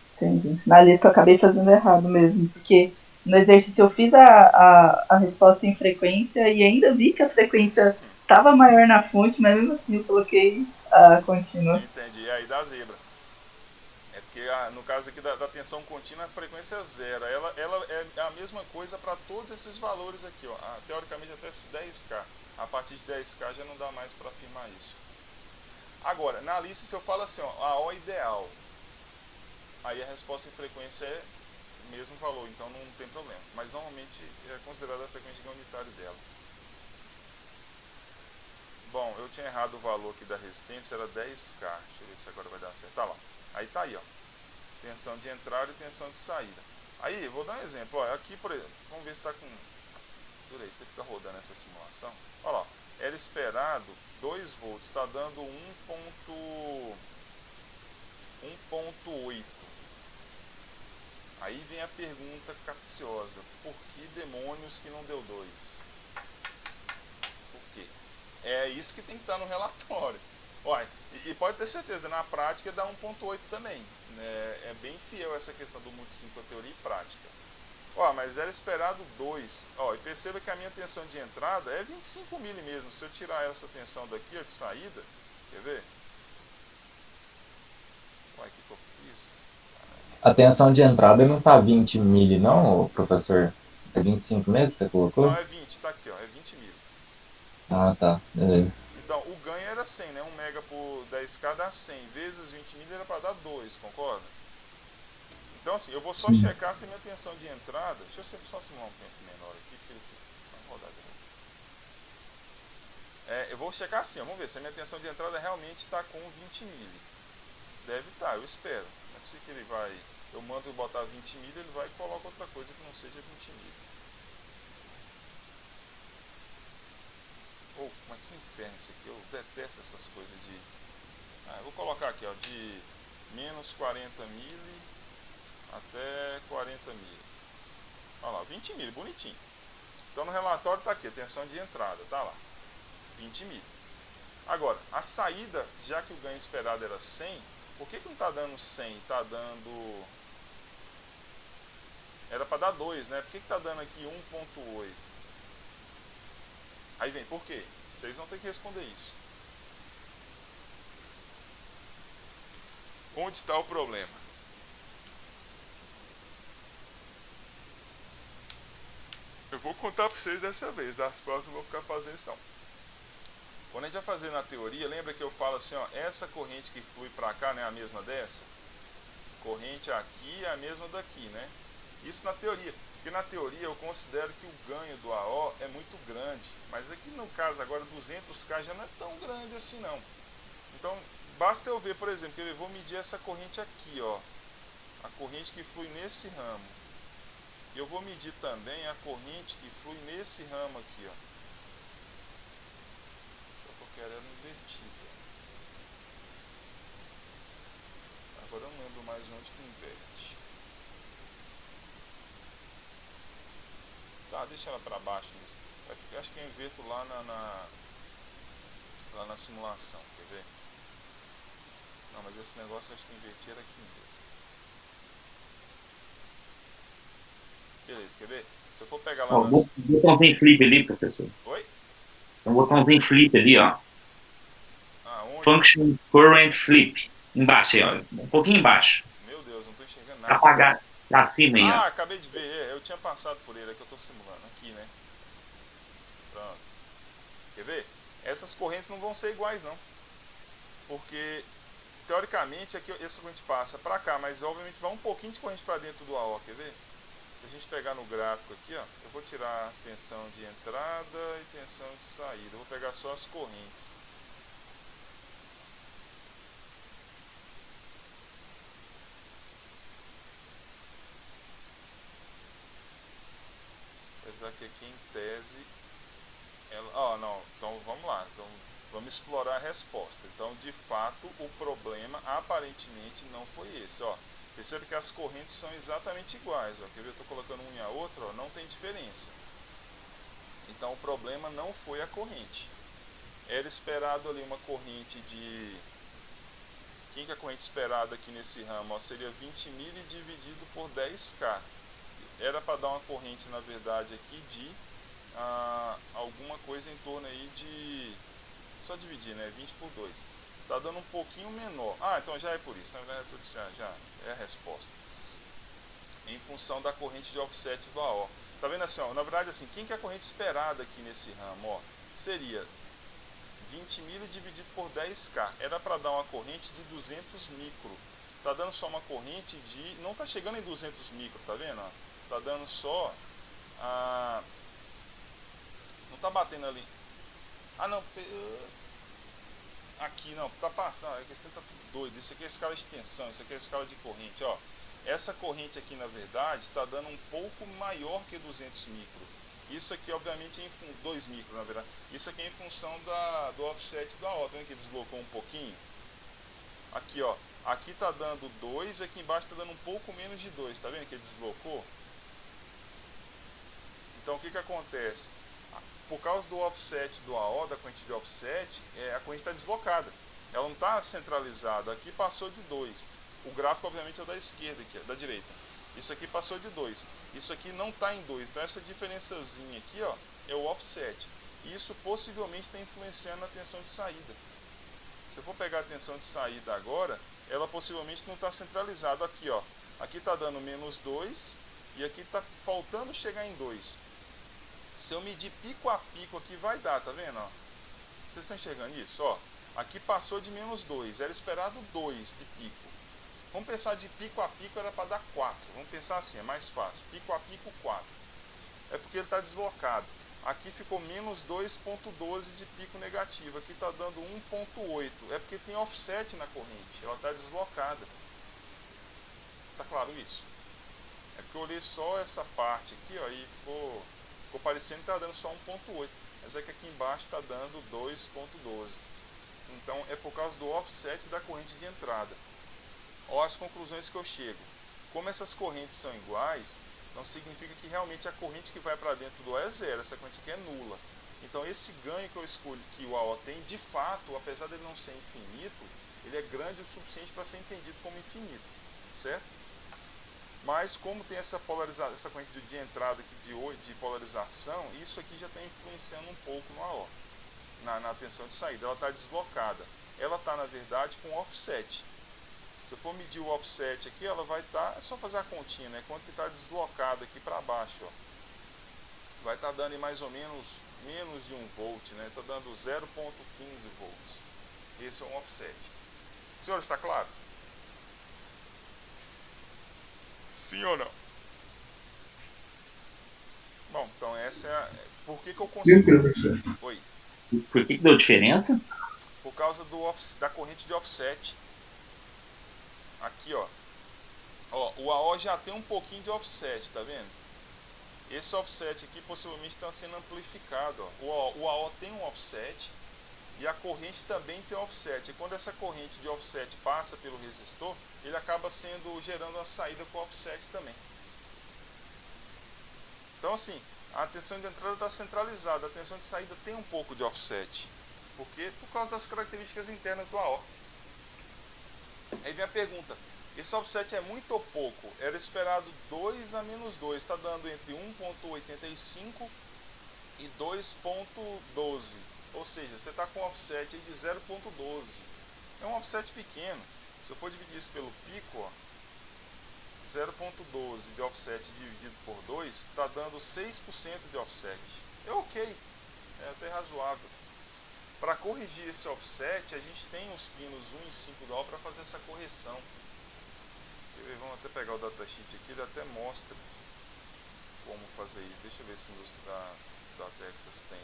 Na lista eu acabei fazendo errado mesmo, porque no exercício eu fiz a resposta em frequência e ainda vi que a frequência estava maior na fonte, mas mesmo assim eu coloquei a contínua. Entendi. E aí dá zebra. É porque no caso aqui da tensão contínua a frequência é 0. Ela é a mesma coisa para todos esses valores aqui, ó. Teoricamente até 10K. A partir de 10K já não dá mais para afirmar isso. Agora, na lista se eu falo assim, ó, a O ideal, aí a resposta em frequência é o mesmo valor, então não tem problema. Mas normalmente é considerada a frequência de unitário dela. Bom, eu tinha errado o valor aqui da resistência, era 10K. Deixa eu ver se agora vai dar certo. Tá lá. Aí tá aí, ó. Tensão de entrada e tensão de saída. Aí, vou dar um exemplo. Ó, aqui, por exemplo, vamos ver se está com... Por aí, você fica rodando essa simulação. Olha lá. Era esperado 2 volts. Está dando 1.8. Aí vem a pergunta capciosa. Por que demônios que não deu 2? Por quê? É isso que tem que estar no relatório. Olha, e pode ter certeza, na prática dá 1.8 também. É bem fiel essa questão do multissíncro teoria e prática. Ó, mas era esperado 2. Ó, e perceba que a minha tensão de entrada é 25 mili mesmo. Se eu tirar essa tensão daqui, ó, de saída, quer ver? Uai, o que eu fiz? A tensão de entrada não tá 20 mili, não, professor? É 25 mesmo que você Não, colocou? é 20, tá aqui, ó, é 20 mili. Ah, tá. Beleza. Então, o ganho era 100, né? 1 mega por 10k dá 100. Vezes 20 mili era para dar 2, concorda? Então, assim, eu vou só Sim. checar se a minha tensão de entrada... Deixa eu só simular um tempo menor aqui, porque ele... Vai rodar de novo. Eu vou checar assim, ó, vamos ver se a minha tensão de entrada realmente está com 20 mili. Deve estar, eu espero. Não é possível que ele vai... Eu mando botar 20 mili, ele vai e coloca outra coisa que não seja 20 mili. Oh, mas que inferno isso aqui, eu detesto essas coisas de... eu vou colocar aqui, ó, de menos 40 mili até 40 mili. Olha lá, 20 mili, bonitinho. Então no relatório está aqui, a tensão de entrada, tá lá, 20 mili. Agora, a saída, já que o ganho esperado era 100, por que não está dando 100? Está dando... Era para dar 2, né? Por que está dando aqui 1.8? Aí vem, por quê? Vocês vão ter que responder isso. Onde está o problema? Eu vou contar para vocês dessa vez, das próximas eu vou ficar fazendo isso não. Quando a gente vai fazer na teoria, lembra que eu falo assim, ó, essa corrente que flui para cá não é a mesma dessa? Corrente aqui é a mesma daqui, né? Isso na teoria. Porque na teoria eu considero que o ganho do AO é muito grande. Mas aqui no caso agora 200k já não é tão grande assim não. Então basta eu ver, por exemplo, que eu vou medir essa corrente aqui, ó. A corrente que flui nesse ramo. E eu vou medir também a corrente que flui nesse ramo aqui, ó. Só que eu quero ela invertida. Agora eu não lembro mais onde que inverte. Tá, deixa ela para baixo mesmo. Vai ficar, acho que eu inverto lá lá na simulação, quer ver? Não, mas esse negócio eu acho que invertir era aqui mesmo. Beleza, quer ver? Se eu for pegar lá Ó, nas... botãozinho flip ali, professor. Oi? Tem um botãozinho flip ali, ó. Onde? Function current flip. Embaixo aí, ó. Um pouquinho embaixo. Meu Deus, não tô enxergando Pra nada. apagar. Pra cima aí, ó. Acabei de ver, eu tinha passado por ele, é que eu tô simulando aqui, né? Pronto. Quer ver? Essas correntes não vão ser iguais, não. Porque, teoricamente, aqui essa corrente passa para cá, mas obviamente vai um pouquinho de corrente para dentro do AO, quer ver? Se a gente pegar no gráfico aqui, ó, eu vou tirar tensão de entrada e tensão de saída. Eu vou pegar só as correntes. Apesar que aqui em tese ela... não, então vamos lá. Então vamos explorar a resposta. Então, de fato, o problema aparentemente não foi esse, ó. Percebe que as correntes são exatamente iguais, ó. Quer ver? Eu estou colocando uma e a outra, ó, não tem diferença. Então, o problema não foi a corrente. Era esperado ali uma corrente de... Quem que é a corrente esperada aqui nesse ramo? Ó, seria 20 mili dividido por 10k. Era para dar uma corrente, na verdade, aqui de alguma coisa em torno aí de... Só dividir, né? 20 por 2. Tá dando um pouquinho menor. Então já é por isso. Na verdade, já é a resposta. Em função da corrente de offset do AO. Tá vendo assim, ó? Na verdade, assim, quem que é a corrente esperada aqui nesse ramo, ó? Seria 20 mili dividido por 10k. Era para dar uma corrente de 200 micro. Tá dando só uma corrente de... Não tá chegando em 200 micro, tá vendo? Ó? Tá dando só... Não tá batendo ali. Não. Aqui não, tá passando. Esse tá tudo doido. Isso aqui é a escala de tensão, isso aqui é a escala de corrente, ó. Essa corrente aqui, na verdade, está dando um pouco maior que 200 micro. Isso aqui, obviamente, é 2 micro, na verdade. Isso aqui é em função do offset do AO. Tá vendo que deslocou um pouquinho? Aqui, ó. Aqui está dando 2, aqui embaixo está dando um pouco menos de 2. Tá vendo que ele deslocou? Então, o que acontece? Por causa do offset do AO, da corrente de offset, a corrente está deslocada. Ela não está centralizada. Aqui passou de 2. O gráfico, obviamente, é o da esquerda, aqui, da direita. Isso aqui passou de 2. Isso aqui não está em 2. Então essa diferençazinha aqui, ó, é o offset. E isso possivelmente está influenciando na tensão de saída. Se eu for pegar a tensão de saída agora, ela possivelmente não está centralizada aqui, ó. Aqui está dando -2 e aqui está faltando chegar em 2. Se eu medir pico a pico aqui, vai dar, tá vendo? Ó? Vocês estão enxergando isso? Ó, aqui passou de -2, era esperado 2 de pico. Vamos pensar de pico a pico, era para dar 4. Vamos pensar assim, é mais fácil. Pico a pico, 4. É porque ele está deslocado. Aqui ficou -2,12 de pico negativo. Aqui está dando 1,8. É porque tem offset na corrente. Ela está deslocada. Tá claro isso? É porque eu olhei só essa parte aqui, ó, e ficou parecendo que está dando só 1,8. Mas é que aqui embaixo está dando 2,12. Então é por causa do offset da corrente de entrada. Olha as conclusões que eu chego. Como essas correntes são iguais, então significa que realmente a corrente que vai para dentro do O é zero, essa corrente aqui é nula. Então esse ganho que eu escolho que o AO tem, de fato, apesar de ele não ser infinito, ele é grande o suficiente para ser entendido como infinito, certo? Mas como tem essa polarização, essa corrente de entrada aqui de polarização, isso aqui já está influenciando um pouco no AO, na tensão de saída. Ela está deslocada. Ela está, na verdade, com offset. Se eu for medir o offset aqui, ela vai estar, é só fazer a continha, né? Quanto que está deslocado aqui para baixo, ó. Vai estar dando em mais ou menos de 1 volt, né? Está dando 0,15 volts. Esse é um offset. Senhores, está claro? Sim ou não? Bom, então essa é a... Por que eu consigo... Oi. Por que deu diferença? Por causa da corrente de offset. Aqui, ó. Ó, o AO já tem um pouquinho de offset, tá vendo? Esse offset aqui possivelmente está sendo amplificado, ó. O AO tem um offset e a corrente também tem um offset. E quando essa corrente de offset passa pelo resistor, ele acaba gerando uma saída com offset também. Então assim, a tensão de entrada está centralizada, a tensão de saída tem um pouco de offset. Por quê? Por causa das características internas do AO. Aí vem a pergunta, esse offset é muito ou pouco? Era esperado 2 a -2, está dando entre 1,85 e 2,12. Ou seja, você está com um offset aí de 0,12. É um offset pequeno. Se eu for dividir isso pelo pico, 0,12 de offset dividido por 2, está dando 6% de offset. É ok, é até razoável. Para corrigir esse offset, a gente tem os pinos 1 e 5 DO para fazer essa correção. Vamos até pegar o datasheet aqui, ele até mostra como fazer isso. Deixa eu ver se o da Texas tem.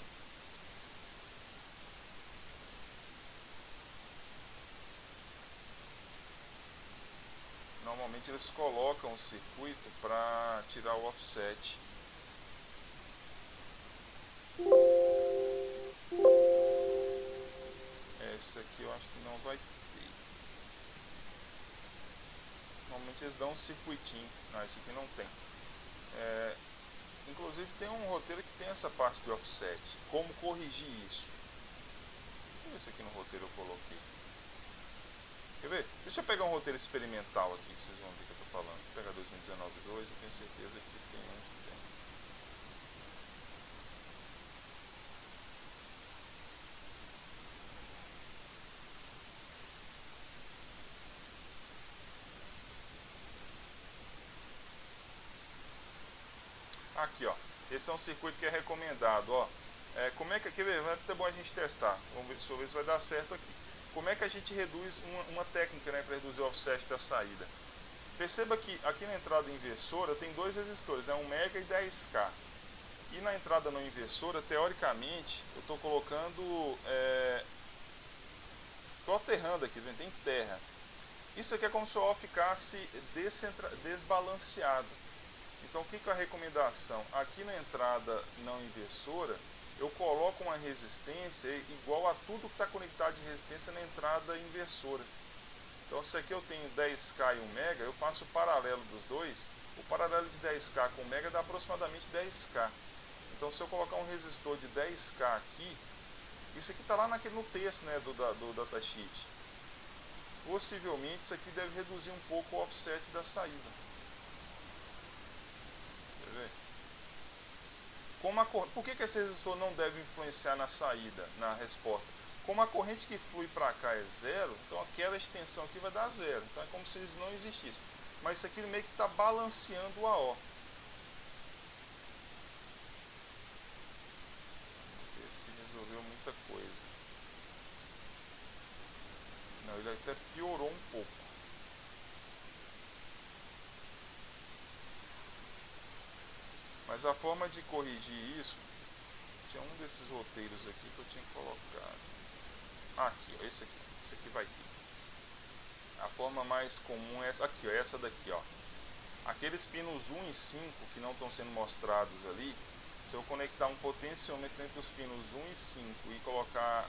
Normalmente eles colocam o circuito para tirar o offset. Esse aqui eu acho que não vai ter. Normalmente eles dão um circuitinho. Não, esse aqui não tem. Inclusive tem um roteiro que tem essa parte de offset. Como corrigir isso? Deixa eu ver se aqui no roteiro eu coloquei. Quer ver? Deixa eu pegar um roteiro experimental aqui, que vocês vão ver o que eu estou falando. Vou pegar 2019-2, eu tenho certeza que tem um que tem. Aqui, ó. Esse é um circuito que é recomendado, ó. Como é que... Quer ver? Vai até bom a gente testar. Vamos ver se vai dar certo aqui. Como é que a gente reduz uma técnica, né, para reduzir o offset da saída? Perceba que aqui na entrada inversora tem dois resistores, 1 mega e 10K. E na entrada não inversora, teoricamente, eu estou colocando... Estou aterrando aqui, tem terra. Isso aqui é como se o AO ficasse desbalanceado. Então o que é a recomendação? Aqui na entrada não inversora, eu coloco uma resistência igual a tudo que está conectado de resistência na entrada inversora. Então se aqui eu tenho 10K e 1 mega, eu faço o paralelo dos dois. O paralelo de 10K com 1 mega dá aproximadamente 10K. Então se eu colocar um resistor de 10K aqui, isso aqui está lá no texto, né, do datasheet. Possivelmente isso aqui deve reduzir um pouco o offset da saída. Por que esse resistor não deve influenciar na saída, na resposta? Como a corrente que flui para cá é zero, então aquela extensão aqui vai dar zero. Então é como se eles não existissem. Mas isso aqui meio que está balanceando o AO. Esse resolveu muita coisa. Não, ele até piorou um pouco. Mas a forma de corrigir isso, tinha um desses roteiros aqui que eu tinha colocado. Aqui, ó, esse aqui vai aqui. A forma mais comum é essa aqui, ó, essa daqui, ó. Aqueles pinos 1 e 5 que não estão sendo mostrados ali, se eu conectar um potenciômetro entre os pinos 1 e 5 e colocar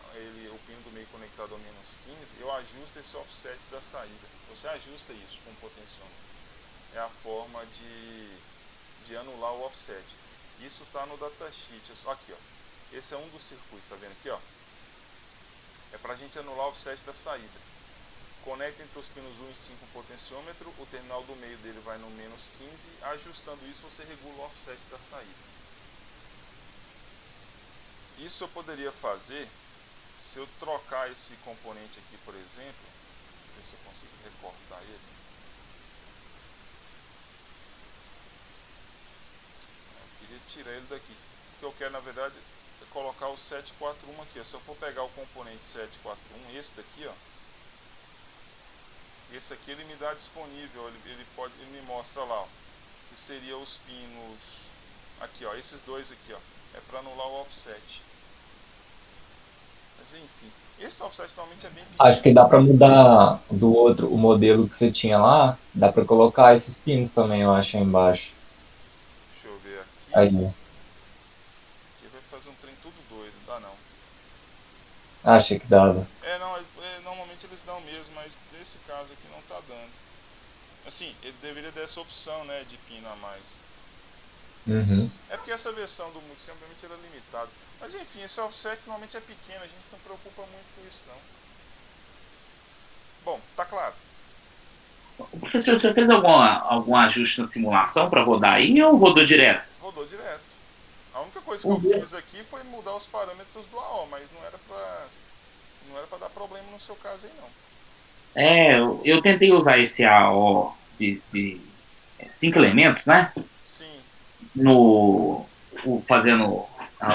o pino do meio conectado ao menos 15, eu ajusto esse offset da saída. Você ajusta isso com o potenciômetro. É a forma de anular o offset. Isso está no datasheet. Aqui, ó. Esse é um dos circuitos, tá vendo aqui, ó? É para a gente anular o offset da saída. Conecta entre os pinos 1 e 5 o potenciômetro, o terminal do meio dele vai no menos 15, ajustando isso você regula o offset da saída. Isso eu poderia fazer se eu trocar esse componente aqui, por exemplo, deixa eu ver se eu consigo recortar ele. Eu queria tirar ele daqui. O que eu quero, na verdade, é colocar o 741 aqui. Ó. Se eu for pegar o componente 741, esse daqui, ó, esse aqui ele me dá disponível, ele me mostra lá, ó, que seria os pinos, aqui, ó, esses dois aqui, ó, é para anular o offset. Mas enfim, esse offset normalmente é bem pequeno. Acho que dá para mudar do outro, o modelo que você tinha lá, dá para colocar esses pinos também, eu acho, aí embaixo. Deixa eu ver aqui. Aí. Aqui vai fazer um trem tudo doido, não dá não. Acha que dava. Não, normalmente eles dão mesmo, mas nesse caso aqui não tá dando. Assim, ele deveria dar essa opção, né, de pino a mais. Uhum. É porque essa versão do Multisim, obviamente, era limitada. Mas enfim, esse offset normalmente é pequeno, a gente não preocupa muito com isso, não. Bom, tá claro. Professor, você fez algum ajuste na simulação para rodar aí ou rodou direto? Rodou direto. A única coisa que eu fiz aqui foi mudar os parâmetros do AO, mas não era pra dar problema no seu caso aí, não. Eu tentei usar esse AO de 5 elementos, né? Sim. Fazendo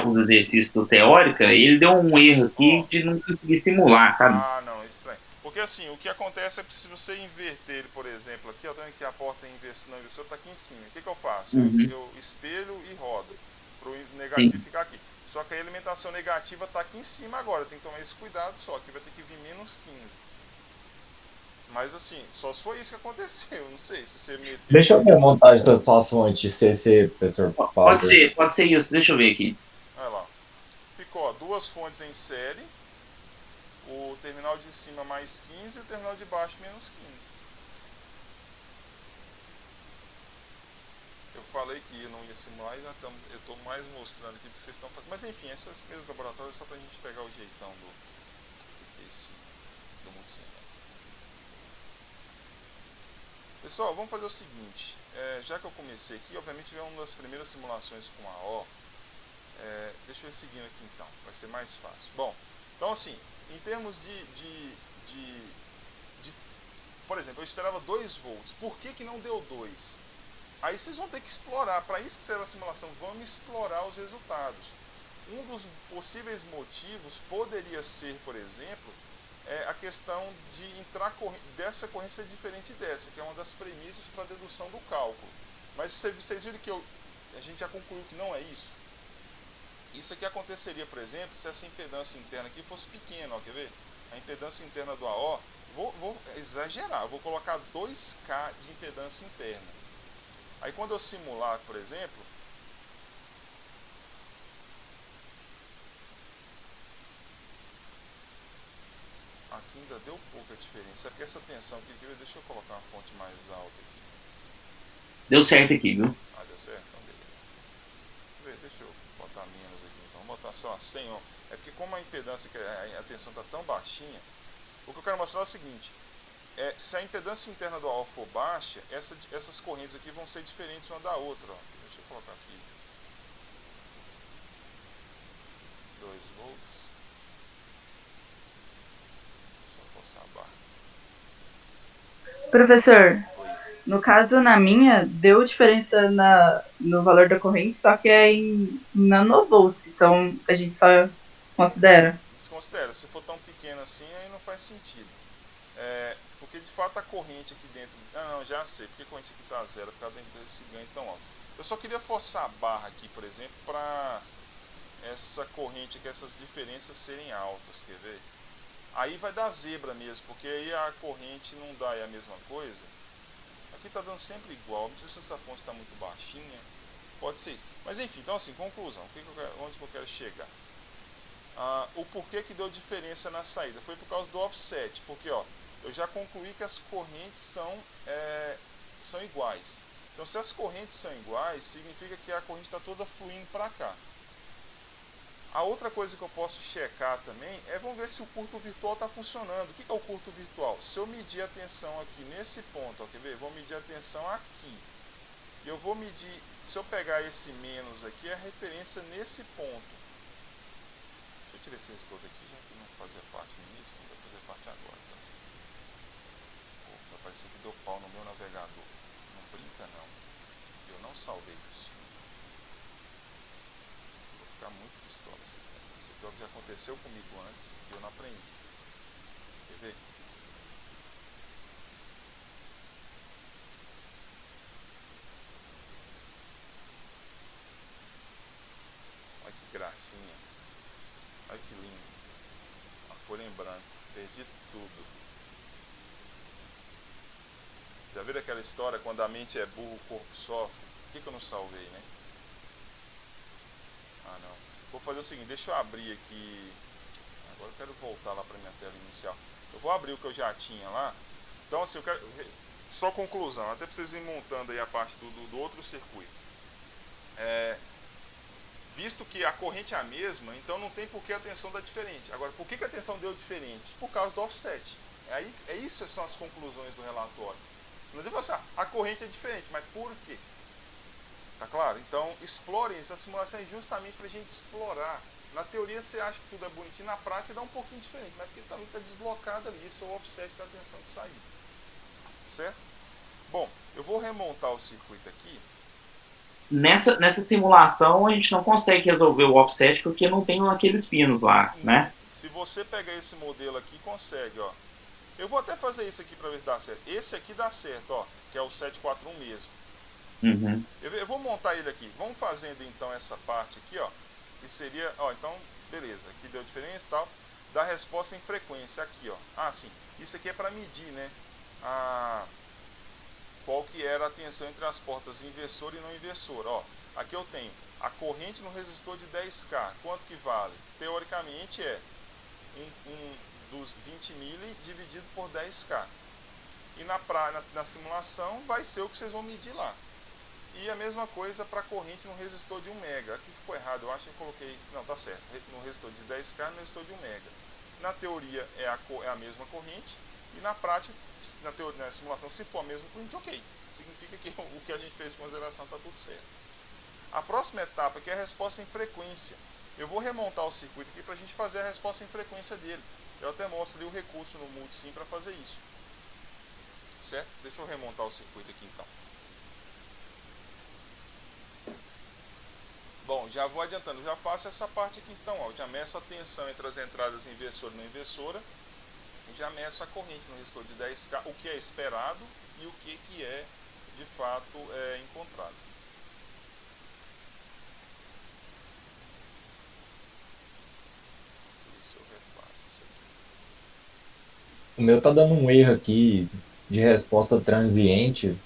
os exercícios do Teórica, e ele deu um erro aqui de não conseguir simular, sabe? Ah, não, estranho. Porque assim, o que acontece é que se você inverter ele, por exemplo, aqui, ó, que a porta inversora está aqui em cima. O que eu faço? Uhum. Eu espelho e rodo, para o negativo Sim. ficar aqui. Só que a alimentação negativa está aqui em cima agora, tem que tomar esse cuidado só, que vai ter que vir menos 15. Mas assim, só se foi isso que aconteceu, não sei se você meteu... Deixa eu ver a montagem da sua fonte, CC, professor Paulo. Pode ser isso, deixa eu ver aqui. Olha lá. Ficou, ó, duas fontes em série, o terminal de cima mais 15 e o terminal de baixo menos 15. Eu falei que eu não ia simular e eu estou mais mostrando aqui do que vocês estão fazendo. Mas enfim, essas mesas laboratórias é só para a gente pegar o jeitão do Multisim. Pessoal, vamos fazer o seguinte. Já que eu comecei aqui, obviamente é uma das primeiras simulações com a O. Deixa eu ir seguindo aqui então, vai ser mais fácil. Bom, então assim, em termos por exemplo, eu esperava 2 volts, por que não deu 2? Aí vocês vão ter que explorar, para isso que serve a simulação, vamos explorar os resultados. Um dos possíveis motivos poderia ser, por exemplo, a questão de entrar dessa corrente ser diferente dessa, que é uma das premissas para a dedução do cálculo. Mas vocês viram que a gente já concluiu que não é isso? Isso aqui aconteceria, por exemplo, se essa impedância interna aqui fosse pequena, ó, quer ver? A impedância interna do AO, vou exagerar, vou colocar 2K de impedância interna. Aí quando eu simular, por exemplo, aqui ainda deu pouca diferença, é porque essa tensão aqui, deixa eu colocar uma fonte mais alta aqui. Deu certo aqui, viu? Ah, deu certo? Então beleza. Deixa eu botar menos aqui então, vou botar só 100 ohms. É porque como a impedância, a tensão está tão baixinha, o que eu quero mostrar é o seguinte, se a impedância interna do AO for baixa, essas correntes aqui vão ser diferentes uma da outra. Ó. Deixa eu colocar aqui. 2 volts. Só forçar a barra. Professor, Oi. no caso, na minha, deu diferença no valor da corrente, só que é em nanovolts, então a gente só desconsidera. Desconsidera, se for tão pequeno assim, aí não faz sentido. Porque de fato a corrente aqui dentro. Ah, não, já sei, porque a corrente aqui está zero, por causa desse ganho tão alto. Eu só queria forçar a barra aqui, por exemplo, para essa corrente aqui, essas diferenças serem altas, quer ver? Aí vai dar zebra mesmo, porque aí a corrente não dá a mesma coisa. Aqui está dando sempre igual, não sei se essa fonte está muito baixinha, pode ser isso. Mas enfim, então assim, conclusão, onde que eu quero chegar? O porquê que deu diferença na saída foi por causa do offset, porque ó, eu já concluí que as correntes são iguais. Então se as correntes são iguais, significa que a corrente está toda fluindo para cá. A outra coisa que eu posso checar também vamos ver se o curto virtual está funcionando. O que é o curto virtual? Se eu medir a tensão aqui nesse ponto, ó, quer ver? Vou medir a tensão aqui. E eu vou medir, se eu pegar esse menos aqui, é a referência nesse ponto. Deixa eu tirar esse resistor daqui, já que não fazia parte no início, não vai fazer parte agora. Tá? Pô, vai parecer que deu pau no meu navegador. Não brinca não. Eu não salvei isso. Vou ficar muito pistola esses tempos. Isso aqui já aconteceu comigo antes e eu não aprendi. Quer ver? Olha que gracinha. Olha que lindo. Uma folha em branco. Perdi tudo. Já viram aquela história quando a mente é burra, o corpo sofre? Por que eu não salvei, né? Ah, não. Vou fazer o seguinte, deixa eu abrir aqui. Agora eu quero voltar lá para minha tela inicial. Eu vou abrir o que eu já tinha lá. Então, assim, eu quero. Só conclusão, até para vocês irem montando aí a parte do outro circuito. Visto que a corrente é a mesma, então não tem por que a tensão dar diferente. Agora, por que a tensão deu diferente? Por causa do offset. Isso são as conclusões do relatório. Não tem assim, a corrente é diferente, mas por quê? Tá claro? Então, explorem essa simulação é justamente para a gente explorar. Na teoria você acha que tudo é bonitinho, na prática dá um pouquinho diferente, mas porque também está deslocado ali, esse é o offset da tensão de saída. Certo? Bom, eu vou remontar o circuito aqui. Nessa simulação a gente não consegue resolver o offset porque não tem aqueles pinos lá, né? Se você pegar esse modelo aqui, consegue, ó. Eu vou até fazer isso aqui para ver se dá certo. Esse aqui dá certo, ó, que é o 741 mesmo. Uhum. Eu vou montar ele aqui. Vamos fazendo então essa parte aqui, ó, que seria, ó, então, beleza, aqui deu diferença e tal, da resposta em frequência aqui, ó. Ah, sim, isso aqui é para medir, né, qual que era a tensão entre as portas inversora e não inversora, ó. Aqui eu tenho a corrente no resistor de 10K, quanto que vale? Teoricamente é dos 20 mili dividido por 10K. E na simulação vai ser o que vocês vão medir lá. E a mesma coisa para a corrente no resistor de 1 mega. Aqui ficou errado, eu acho que eu coloquei... Não, tá certo. No resistor de 10K e no resistor de 1 mega. Na teoria é a mesma corrente. E na prática, na simulação, se for a mesma corrente, ok. Significa que o que a gente fez de consideração está tudo certo. A próxima etapa aqui é a resposta em frequência. Eu vou remontar o circuito aqui para a gente fazer a resposta em frequência dele. Eu até mostro ali o recurso no Multisim para fazer isso. Certo? Deixa eu remontar o circuito aqui então. Bom, já vou adiantando, já faço essa parte aqui então, ó, já meço a tensão entre as entradas inversora e não inversora, e já meço a corrente no resistor de 10K, o que é esperado e o que é de fato encontrado. Deixa eu ver se eu refaço isso aqui. O meu tá dando um erro aqui de resposta transiente.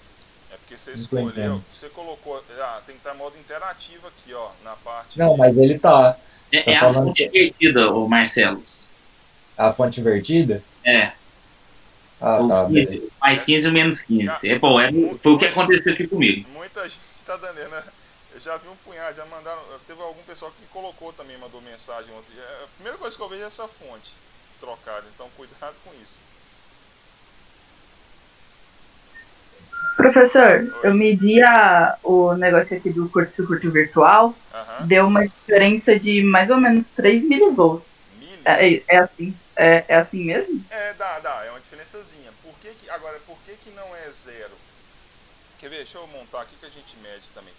É porque você Não tô escolheu, entendendo. você colocou, tem que estar em modo interativo aqui, ó, na parte Não, de... mas ele tá. É Tá a falando fonte que invertida, ô Marcelo. a fonte invertida? É, Ah, o tá, beleza. 15, mais 15 e o menos 15. Bom, Mu- foi o que mu- aconteceu aqui comigo. Muita gente tá dando, né? Eu já vi um punhado, já mandaram. Teve algum pessoal que colocou também, mandou mensagem ontem. A primeira coisa que eu vejo é essa fonte trocada, então cuidado com isso. Professor, eu Oi. medi o negócio aqui do curto-circuito virtual, Aham. deu uma diferença de mais ou menos 3 milivolts. Milli. É assim? É assim mesmo? Dá, é uma diferençazinha. Agora, por que que não é zero? Quer ver? Deixa eu montar aqui que a gente mede também.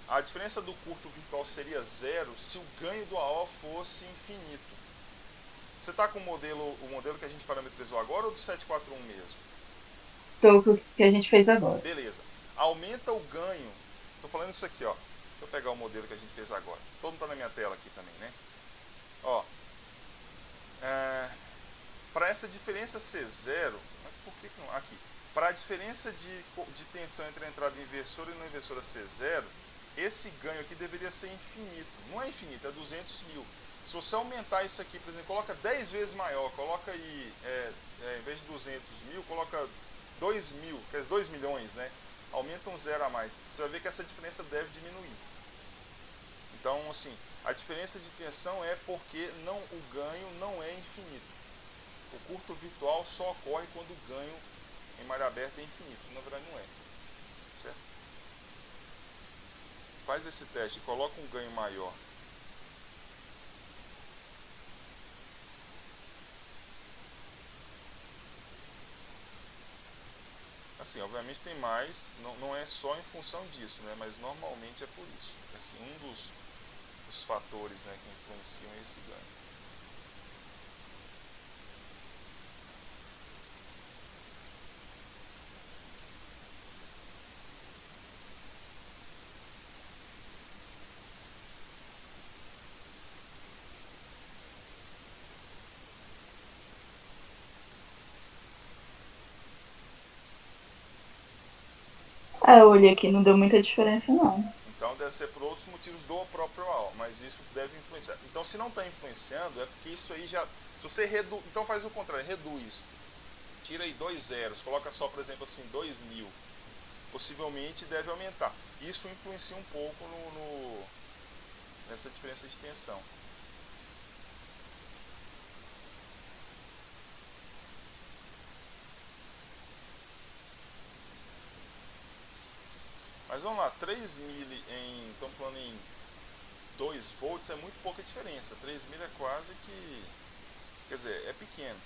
A diferença do curto virtual seria zero se o ganho do AO fosse infinito. Você está com o modelo que a gente parametrizou agora ou do 741 mesmo? Tô com o que a gente fez agora. Beleza. Aumenta o ganho. Estou falando isso aqui, ó. Deixa eu pegar o modelo que a gente fez agora. Todo mundo está na minha tela aqui também, né? Ó. Para essa diferença ser zero, mas por que não? Aqui. Para a diferença de tensão entre a entrada inversora e não inversora ser zero, esse ganho aqui deveria ser infinito. Não é infinito, é 200 mil. Se você aumentar isso aqui, por exemplo, coloca 10 vezes maior, coloca aí, em vez de 200 mil, coloca 2 mil, quer dizer, 2 milhões, né? Aumenta um zero a mais. Você vai ver que essa diferença deve diminuir. Então, assim, a diferença de tensão é porque o ganho não é infinito. O curto virtual só ocorre quando o ganho em malha aberta é infinito. Na verdade, não é. Certo? Faz esse teste, coloca um ganho maior. Assim, obviamente tem mais, não é só em função disso, né? Mas normalmente é por isso. Assim, um dos fatores, né, que influenciam esse ganho. Eu olhei aqui, não deu muita diferença não. Então deve ser por outros motivos do próprio AO, mas isso deve influenciar. Então se não está influenciando, é porque isso aí já... Se você reduz... Então faz o contrário, reduz. Tira aí 2 zeros, coloca só, por exemplo, assim, 2.000. Possivelmente deve aumentar. Isso influencia um pouco nessa diferença de tensão. Mas vamos lá, 3 mili estamos falando em 2 volts, é muito pouca diferença. 3 mil é quase que, quer dizer, é pequeno.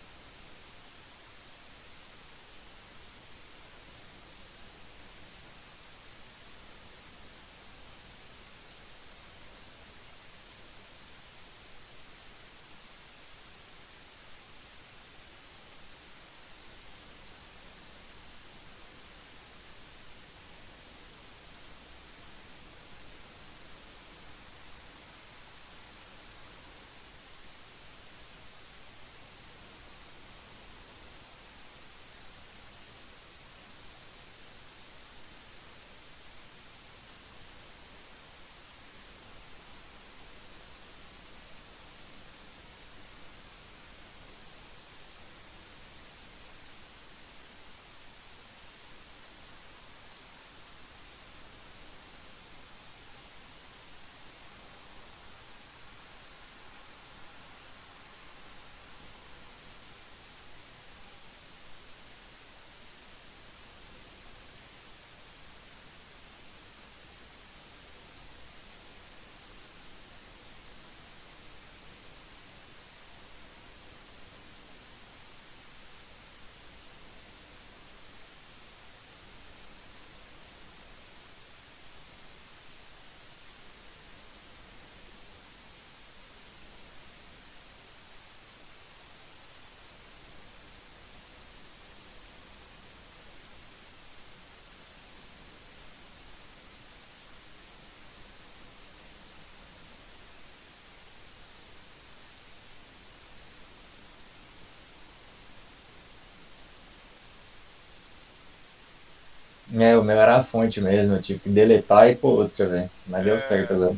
O meu era a fonte mesmo, eu tive que deletar e pôr outra, velho. Mas deu certo É, agora.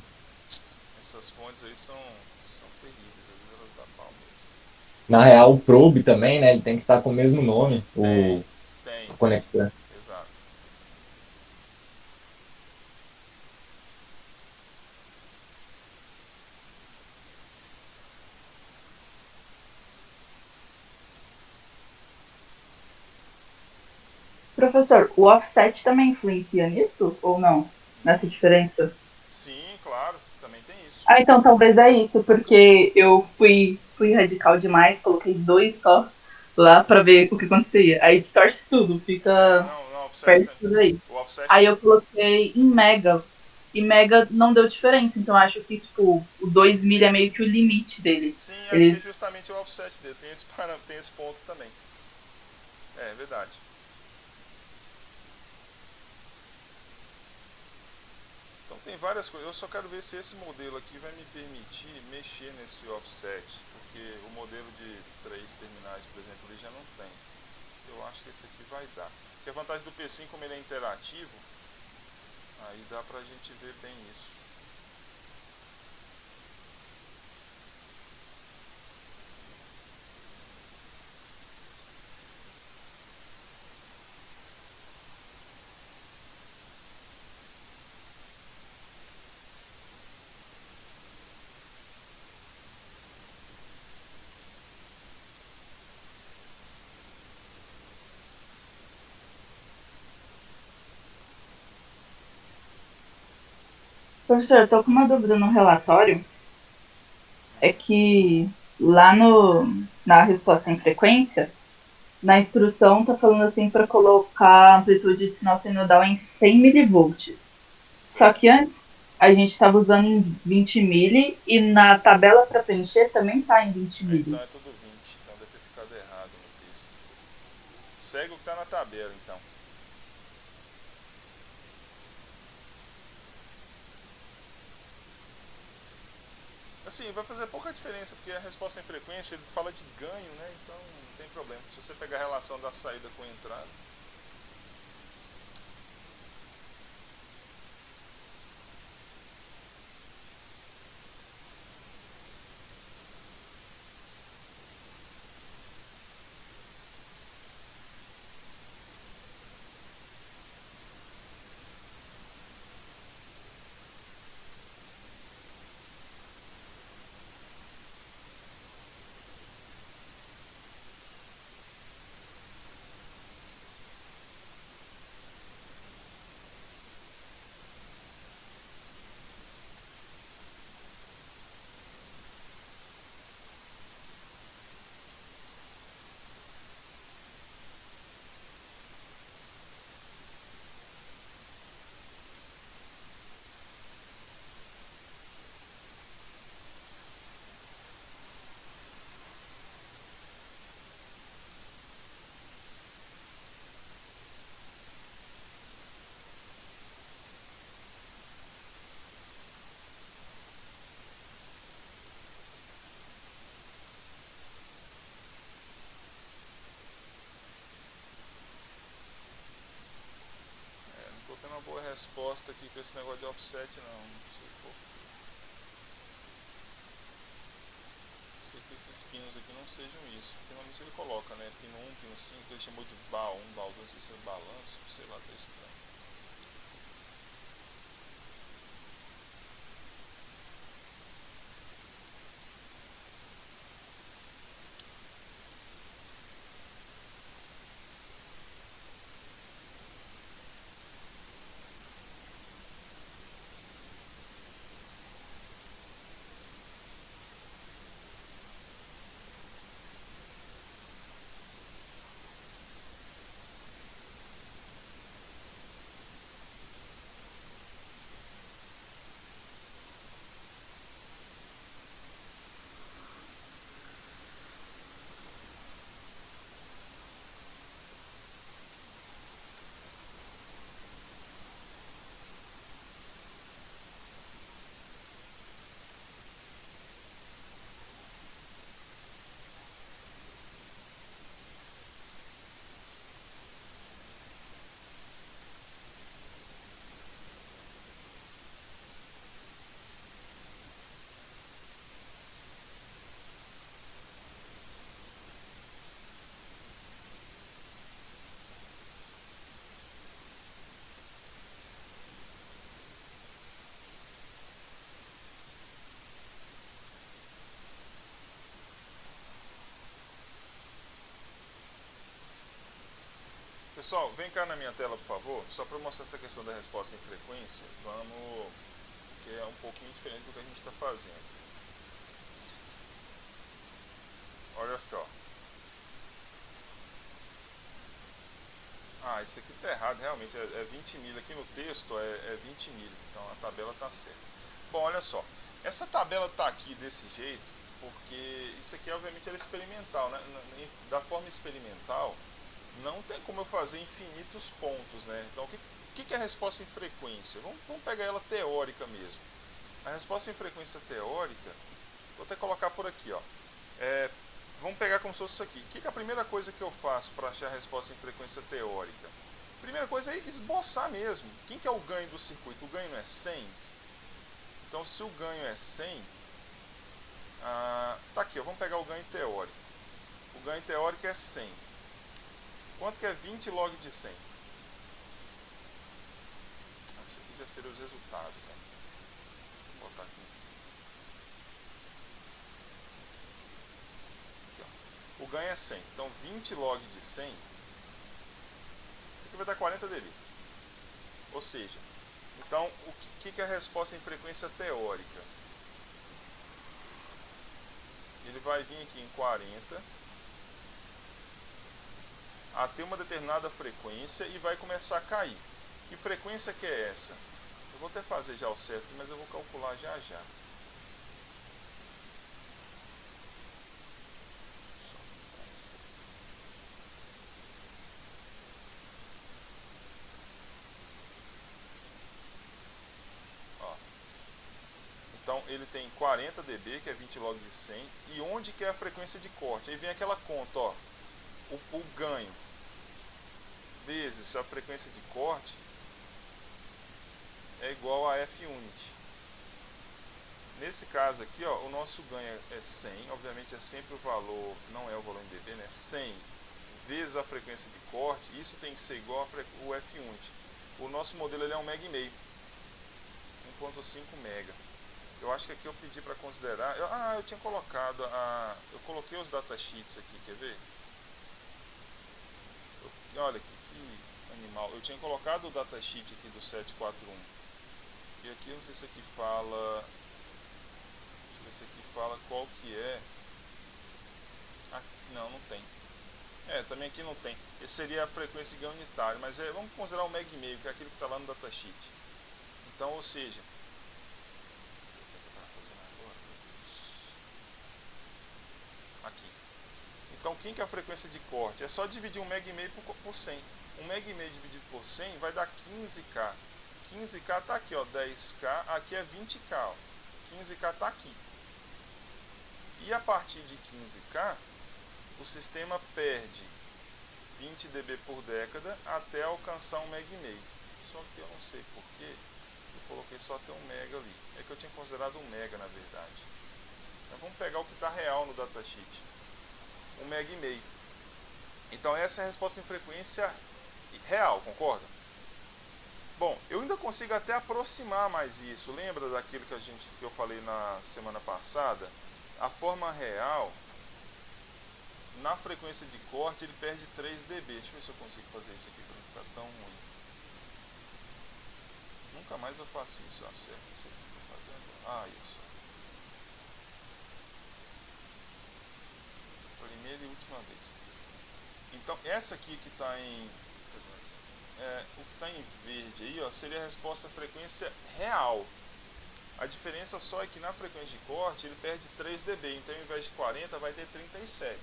essas fontes aí são terríveis, às vezes elas dão pau mesmo. Na real, o probe também, né? Ele tem que estar com o mesmo nome, Tem, o tem, conector. exato. Professor, o offset também influencia nisso ou não? Nessa diferença? Sim, claro, também tem isso. Ah, então talvez é isso, porque eu fui radical demais, coloquei dois só lá pra ver o que acontecia. Aí distorce tudo, fica Não, não, offset perto tem. disso daí. O offset Aí tem. eu coloquei em mega. E mega não deu diferença, então acho que tipo, o 2000 é meio que o limite dele. Sim, aqui é Eles. justamente o offset dele. Tem esse ponto também. É verdade. Então tem várias coisas. Eu só quero ver se esse modelo aqui vai me permitir mexer nesse offset. Porque o modelo de 3 terminais, por exemplo, ele já não tem. Eu acho que esse aqui vai dar. Porque a vantagem do P5, como ele é interativo, aí dá pra gente ver bem isso. Professor, eu tô com uma dúvida no relatório. É que lá no, na resposta em frequência, na instrução tá falando assim para colocar a amplitude de sinal senoidal em 100 milivolts. Só Certo. que antes a gente estava usando em 20 mili e na tabela para preencher também tá em 20 Então mili. é tudo 20. Então deve ter ficado errado no texto. Segue o que está na tabela, então. Assim, vai fazer pouca diferença, porque a resposta em frequência ele fala de ganho, né? Então não tem problema. Se você pegar a relação da saída com a entrada. Não estou tendo uma boa resposta aqui com esse negócio de offset, não. Não sei por quê. Não sei que esses pinos aqui não sejam isso. Finalmente ele coloca, né? Pino 1, pino 5, ele chamou de BA1, BA2, não sei se é balanço, sei lá, tá estranho. Pessoal, vem cá na minha tela, por favor, só para mostrar essa questão da resposta em frequência. Vamos, que é um pouquinho diferente do que a gente está fazendo. Olha só. Ah, isso aqui está errado, realmente, é 20 milha. Aqui no texto é 20 milha, então a tabela está certa. Bom, olha só. Essa tabela está aqui desse jeito, porque isso aqui, obviamente, era experimental, né? Da forma experimental, não tem como eu fazer infinitos pontos, né? Então, o que é a resposta em frequência? Vamos pegar ela teórica mesmo. A resposta em frequência teórica, vou até colocar por aqui, ó. Vamos pegar como se fosse isso aqui. O que é a primeira coisa que eu faço para achar a resposta em frequência teórica? A primeira coisa é esboçar mesmo. Quem que é o ganho do circuito? O ganho não é 100? Então, se o ganho é 100, tá aqui, ó, vamos pegar o ganho teórico. O ganho teórico é 100. Quanto que é 20 log de 100? Isso aqui já seriam os resultados, né? Vou botar aqui em cima. Aqui, ó. O ganho é 100. Então, 20 log de 100, isso aqui vai dar 40 dB. Ou seja, então, o que é a resposta em frequência teórica? Ele vai vir aqui em 40 até uma determinada frequência e vai começar a cair. Que frequência que é essa? Eu vou até fazer já o certo, mas eu vou calcular já já. Ó. Então ele tem 40 dB, que é 20 log de 100, e onde que é a frequência de corte? Aí vem aquela conta, ó, o ganho vezes a frequência de corte é igual a F unit. Nesse caso aqui, ó, o nosso ganho é 100, obviamente é sempre o valor, não é o valor em dB, né? 100 vezes a frequência de corte, isso tem que ser igual ao F unit. O nosso modelo ele é 1,5 MB, 1,5 mega. Eu acho que aqui eu pedi para considerar, eu tinha colocado, eu coloquei os datasheets aqui, quer ver? Olha que animal, eu tinha colocado o datasheet aqui do 741, e aqui eu não sei se aqui fala, deixa eu ver se aqui fala qual que é, não tem, também aqui não tem, esse seria a frequência de ganho unitário, mas vamos considerar 1,5 MB, que é aquilo que está lá no datasheet. Então, ou seja, aqui. Então, quem que é a frequência de corte? É só dividir 1,5 MB por 100. 1,5 MB dividido por 100 vai dar 15K. 15K está aqui, ó, 10K, aqui é 20K. Ó. 15K está aqui. E a partir de 15K, o sistema perde 20 dB por década até alcançar 1,5 MB. Só que eu não sei porquê, eu coloquei só até 1 mega ali. É que eu tinha considerado 1 mega, na verdade. Então, vamos pegar o que está real no datasheet. 1,5 MB. Então essa é a resposta em frequência real, concorda? Bom, eu ainda consigo até aproximar mais isso. Lembra daquilo que eu falei na semana passada? A forma real, na frequência de corte, ele perde 3 dB. Deixa eu ver se eu consigo fazer isso aqui para não ficar tão ruim. Nunca mais eu faço isso, acerto isso aqui que eu tô fazendo. Isso. Primeira e última vez. Então, essa aqui que está em o que está em verde aí, ó, seria a resposta à frequência real. A diferença só é que na frequência de corte ele perde 3 dB, então ao invés de 40 vai ter 37.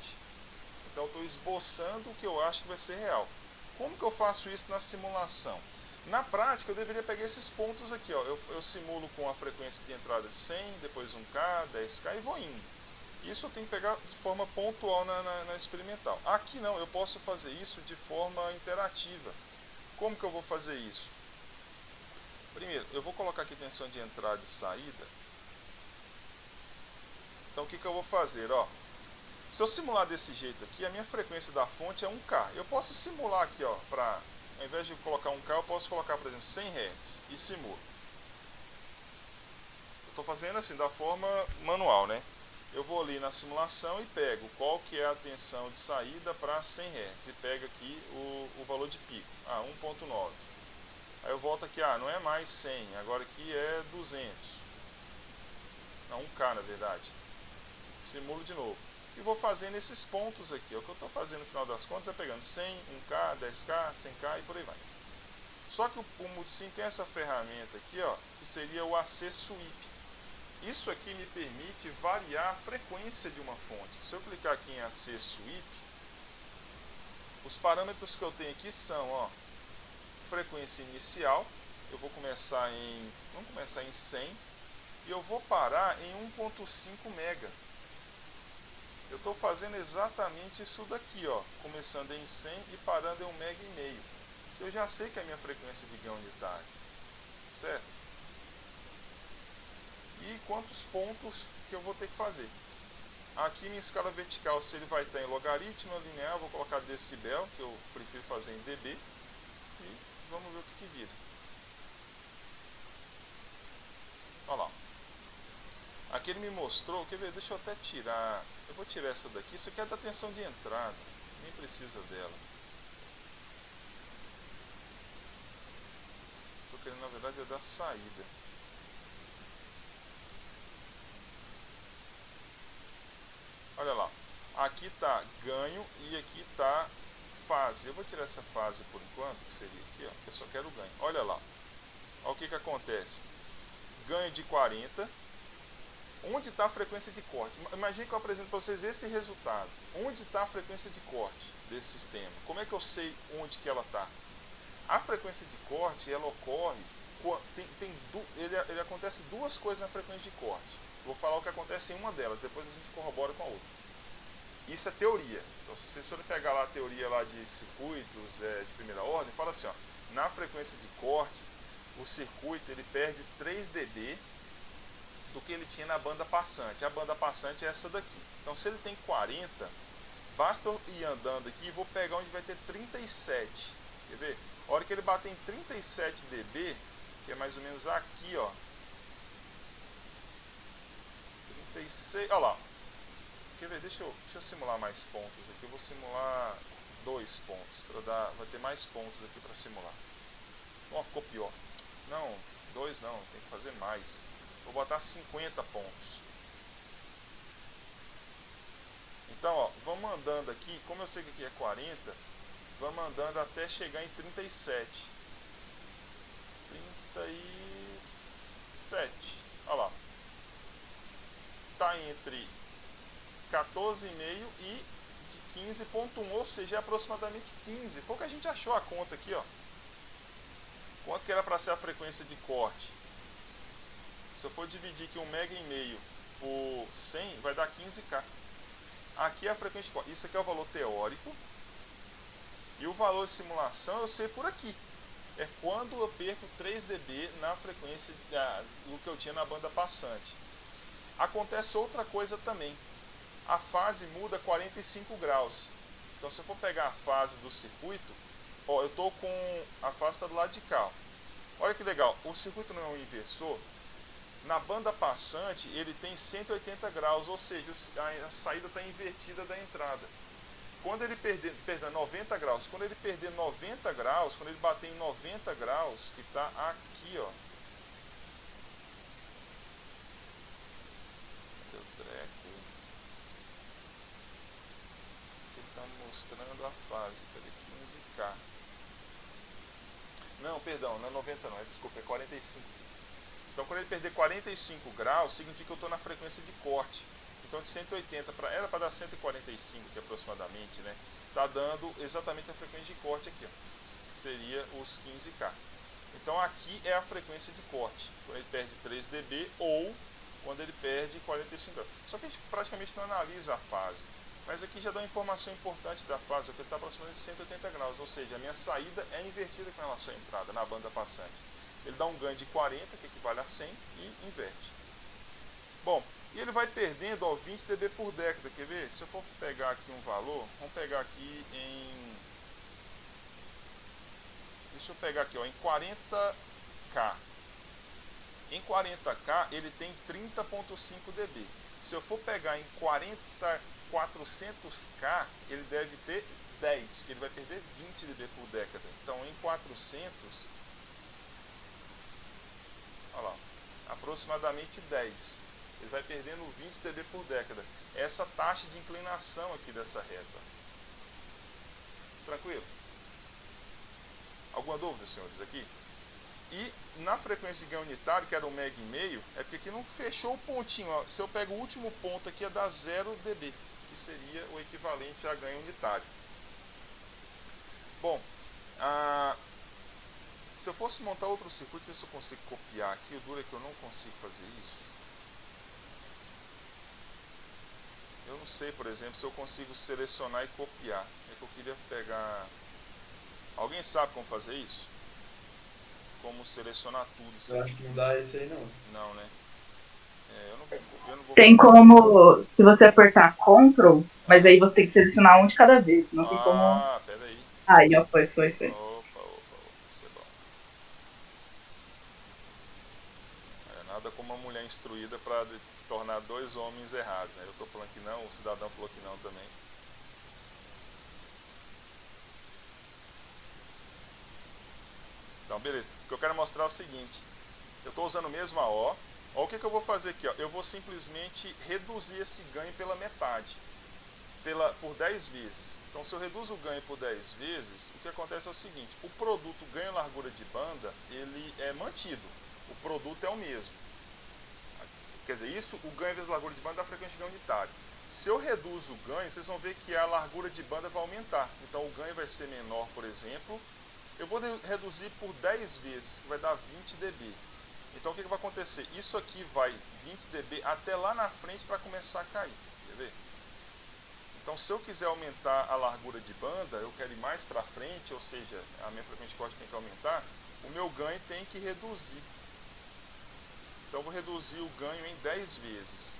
Então eu estou esboçando o que eu acho que vai ser real. Como que eu faço isso na simulação? Na prática eu deveria pegar esses pontos aqui, ó. Eu simulo com a frequência de entrada de 100, depois 1K, 10K e vou indo. Isso eu tenho que pegar de forma pontual na experimental. Aqui não, eu posso fazer isso de forma interativa. Como que eu vou fazer isso? Primeiro, eu vou colocar aqui tensão de entrada e saída. Então o que eu vou fazer? Ó, se eu simular desse jeito aqui, a minha frequência da fonte é 1K. Eu posso simular aqui, ó, ao invés de colocar 1K, eu posso colocar, por exemplo, 100 Hz e simulo. Eu estou fazendo assim, da forma manual, né? eu vou ali na simulação e pego qual que é a tensão de saída para 100 Hz e pego aqui o valor de pico, 1.9. Aí eu volto aqui, não é mais 100, agora aqui é 200. Não, 1K na verdade. Simulo de novo. E vou fazendo esses pontos aqui. O que eu estou fazendo no final das contas é pegando 100, 1K, 10K, 100K e por aí vai. Só que o Multisim tem essa ferramenta aqui, ó, que seria o AC Sweep. Isso aqui me permite variar a frequência de uma fonte. Se eu clicar aqui em AC Sweep, os parâmetros que eu tenho aqui são, frequência inicial, eu vou começar vamos começar em 100 e eu vou parar em 1.5 mega. Eu estou fazendo exatamente isso daqui, começando em 100 e parando em 1,5 mega. Eu já sei que é a minha frequência de ganho unitário, certo? E quantos pontos que eu vou ter que fazer. Aqui minha escala vertical, se ele vai estar em logaritmo linear, eu vou colocar decibel, que eu prefiro fazer em dB, e vamos ver o que vira. Olha lá. Aqui ele me mostrou, quer ver, deixa eu até tirar, eu vou tirar essa daqui, isso aqui é da tensão de entrada, nem precisa dela. Estou querendo, na verdade, é da saída. Olha lá, aqui está ganho e aqui está fase. Eu vou tirar essa fase por enquanto, que seria aqui, eu só quero ganho. Olha lá, olha o que acontece. Ganho de 40. Onde está a frequência de corte? Imagine que eu apresento para vocês esse resultado. Onde está a frequência de corte desse sistema? Como é que eu sei onde que ela está? A frequência de corte, ela ocorre, ele acontece duas coisas na frequência de corte. Vou falar o que acontece em uma delas, depois a gente corrobora com a outra. Isso é teoria. Então, se vocês forem pegar lá a teoria lá de circuitos de primeira ordem, fala assim, na frequência de corte, o circuito ele perde 3 dB do que ele tinha na banda passante. A banda passante é essa daqui. Então, se ele tem 40, basta eu ir andando aqui e vou pegar onde vai ter 37. Quer ver? A hora que ele bater em 37 dB, que é mais ou menos aqui, 36, olha lá. Quer ver? Deixa eu simular mais pontos aqui. Eu vou simular 2 pontos. Vai ter mais pontos aqui para simular. Ficou pior. Não, 2 não, tem que fazer mais. Vou botar 50 pontos. Então, vamos andando aqui. Como eu sei que aqui é 40, vamos andando até chegar em 37. 37. Olha lá. Está entre 14,5 e 15,1, ou seja, é aproximadamente 15. Foi o que a gente achou a conta aqui, Quanto que era para ser a frequência de corte? Se eu for dividir aqui 1,5 mega por 100, vai dar 15K. Aqui é a frequência de corte. Isso aqui é o valor teórico. E o valor de simulação eu sei por aqui. É quando eu perco 3 dB na frequência do que eu tinha na banda passante. Acontece outra coisa também. A fase muda 45 graus. Então, se eu for pegar a fase do circuito, eu estou com a fase está do lado de cá. Olha que legal, o circuito não é um inversor. Na banda passante, ele tem 180 graus, ou seja, a saída está invertida da entrada. Quando ele perder 90 graus, quando ele perder 90 graus, quando ele bater em 90 graus, que está aqui, Cadê o treco? Ele está mostrando a fase, cadê? 15K. Não, perdão, não é 90 não, desculpa, é 45. Então, quando ele perder 45 graus, significa que eu estou na frequência de corte. Então, de 180 era para dar 145 aqui aproximadamente, né? Está dando exatamente a frequência de corte aqui, que seria os 15K. Então, aqui é a frequência de corte, quando ele perde 3 dB ou quando ele perde 45 graus. Só que a gente praticamente não analisa a fase. Mas aqui já dá uma informação importante da fase, que ele está aproximadamente 180 graus, ou seja, a minha saída é invertida com relação à entrada na banda passante. Ele dá um ganho de 40, que equivale a 100, e inverte. Bom, e ele vai perdendo 20 dB por década, quer ver? Se eu for pegar aqui um valor, vamos pegar aqui em... Deixa eu pegar aqui, em 40K. Em 40K ele tem 30,5 dB. Se eu for pegar em 400K, ele deve ter 10, porque ele vai perder 20 dB por década. Então, em 400, olha lá, aproximadamente 10. Ele vai perdendo 20 dB por década. Essa taxa de inclinação aqui dessa reta. Tranquilo? Alguma dúvida, senhores, aqui? E na frequência de ganho unitário, que era 1,5 MHz, é porque aqui não fechou o pontinho. Ó. Se eu pego o último ponto aqui, é dar 0 dB, que seria o equivalente a ganho unitário. Bom, se eu fosse montar outro circuito, ver se eu consigo copiar aqui. O duro é que eu não consigo fazer isso. Eu não sei, por exemplo, se eu consigo selecionar e copiar. É que eu queria pegar... Alguém sabe como fazer isso? Como selecionar tudo isso Eu aqui? acho que não dá esse aí não. Não, né? Eu não vou... Tem como, se você apertar Ctrl, mas aí você tem que selecionar um de cada vez. Não tem como. Ah, peraí. Aí, ó, foi. Opa, isso é bom. Nada como uma mulher instruída para tornar dois homens errados, né? Eu tô falando que não, o cidadão falou que não também. Então, beleza. O que eu quero mostrar é o seguinte. Eu estou usando mesmo a O. Olha o que eu vou fazer aqui. Ó. Eu vou simplesmente reduzir esse ganho pela metade. Por 10 vezes. Então, se eu reduzo o ganho por 10 vezes, o que acontece é o seguinte. O produto ganho largura de banda, ele é mantido. O produto é o mesmo. Quer dizer, isso, o ganho vezes largura de banda da frequência de ganho unitário. Se eu reduzo o ganho, vocês vão ver que a largura de banda vai aumentar. Então, o ganho vai ser menor, por exemplo. Eu vou reduzir por 10 vezes, que vai dar 20 dB. Então, o que vai acontecer? Isso aqui vai 20 dB até lá na frente para começar a cair. Quer ver? Então, se eu quiser aumentar a largura de banda, eu quero ir mais para frente, ou seja, a minha frequência de corte tem que aumentar, o meu ganho tem que reduzir. Então, eu vou reduzir o ganho em 10 vezes.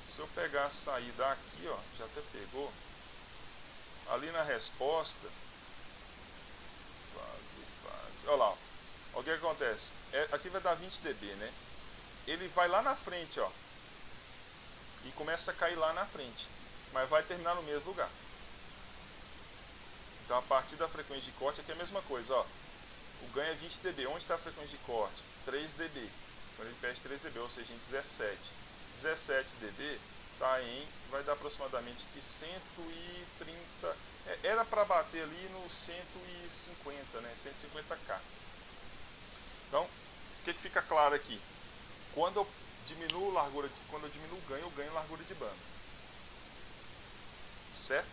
Se eu pegar a saída aqui, ó, já até pegou, ali na resposta, olha lá, ó. O que acontece? Aqui vai dar 20 dB, né? Ele vai lá na frente, ó, e começa a cair lá na frente, mas vai terminar no mesmo lugar. Então, a partir da frequência de corte, aqui é a mesma coisa, ó. O ganho é 20 dB. Onde está a frequência de corte? 3 dB. Quando ele perde 3 dB, ou seja, em 17. 17 dB vai dar aproximadamente aqui 130. Era para bater ali no 150, né? 150K. Então, o que fica claro aqui? Quando eu diminuo o ganho, eu ganho largura de banda. Certo?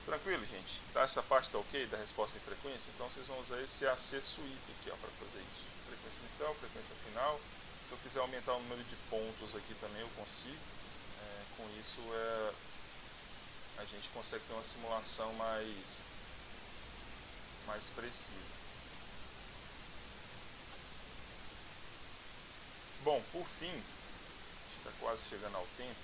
Tranquilo, gente? Tá, essa parte tá ok da resposta em frequência? Então vocês vão usar esse AC sweep aqui, ó, para fazer isso. Frequência inicial, frequência final. Se eu quiser aumentar o número de pontos aqui também eu consigo. Com isso a gente consegue ter uma simulação mais precisa. Bom, por fim, está quase chegando ao tempo,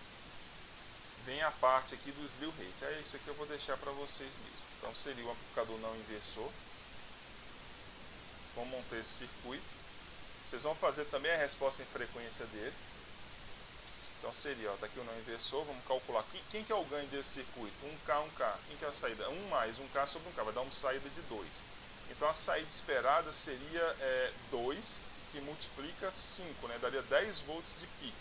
vem a parte aqui do slew rate. Aí isso aqui eu vou deixar para vocês mesmo. Então seria o amplificador não inversor. Vamos montar esse circuito. Vocês vão fazer também a resposta em frequência dele. Então seria, ó, tá aqui o não inversor, vamos calcular. Quem que é o ganho desse circuito? 1K, 1K. Quem que é a saída? 1 mais 1K sobre 1K, vai dar uma saída de 2. Então a saída esperada seria 2, que multiplica 5, né? Daria 10 volts de pico.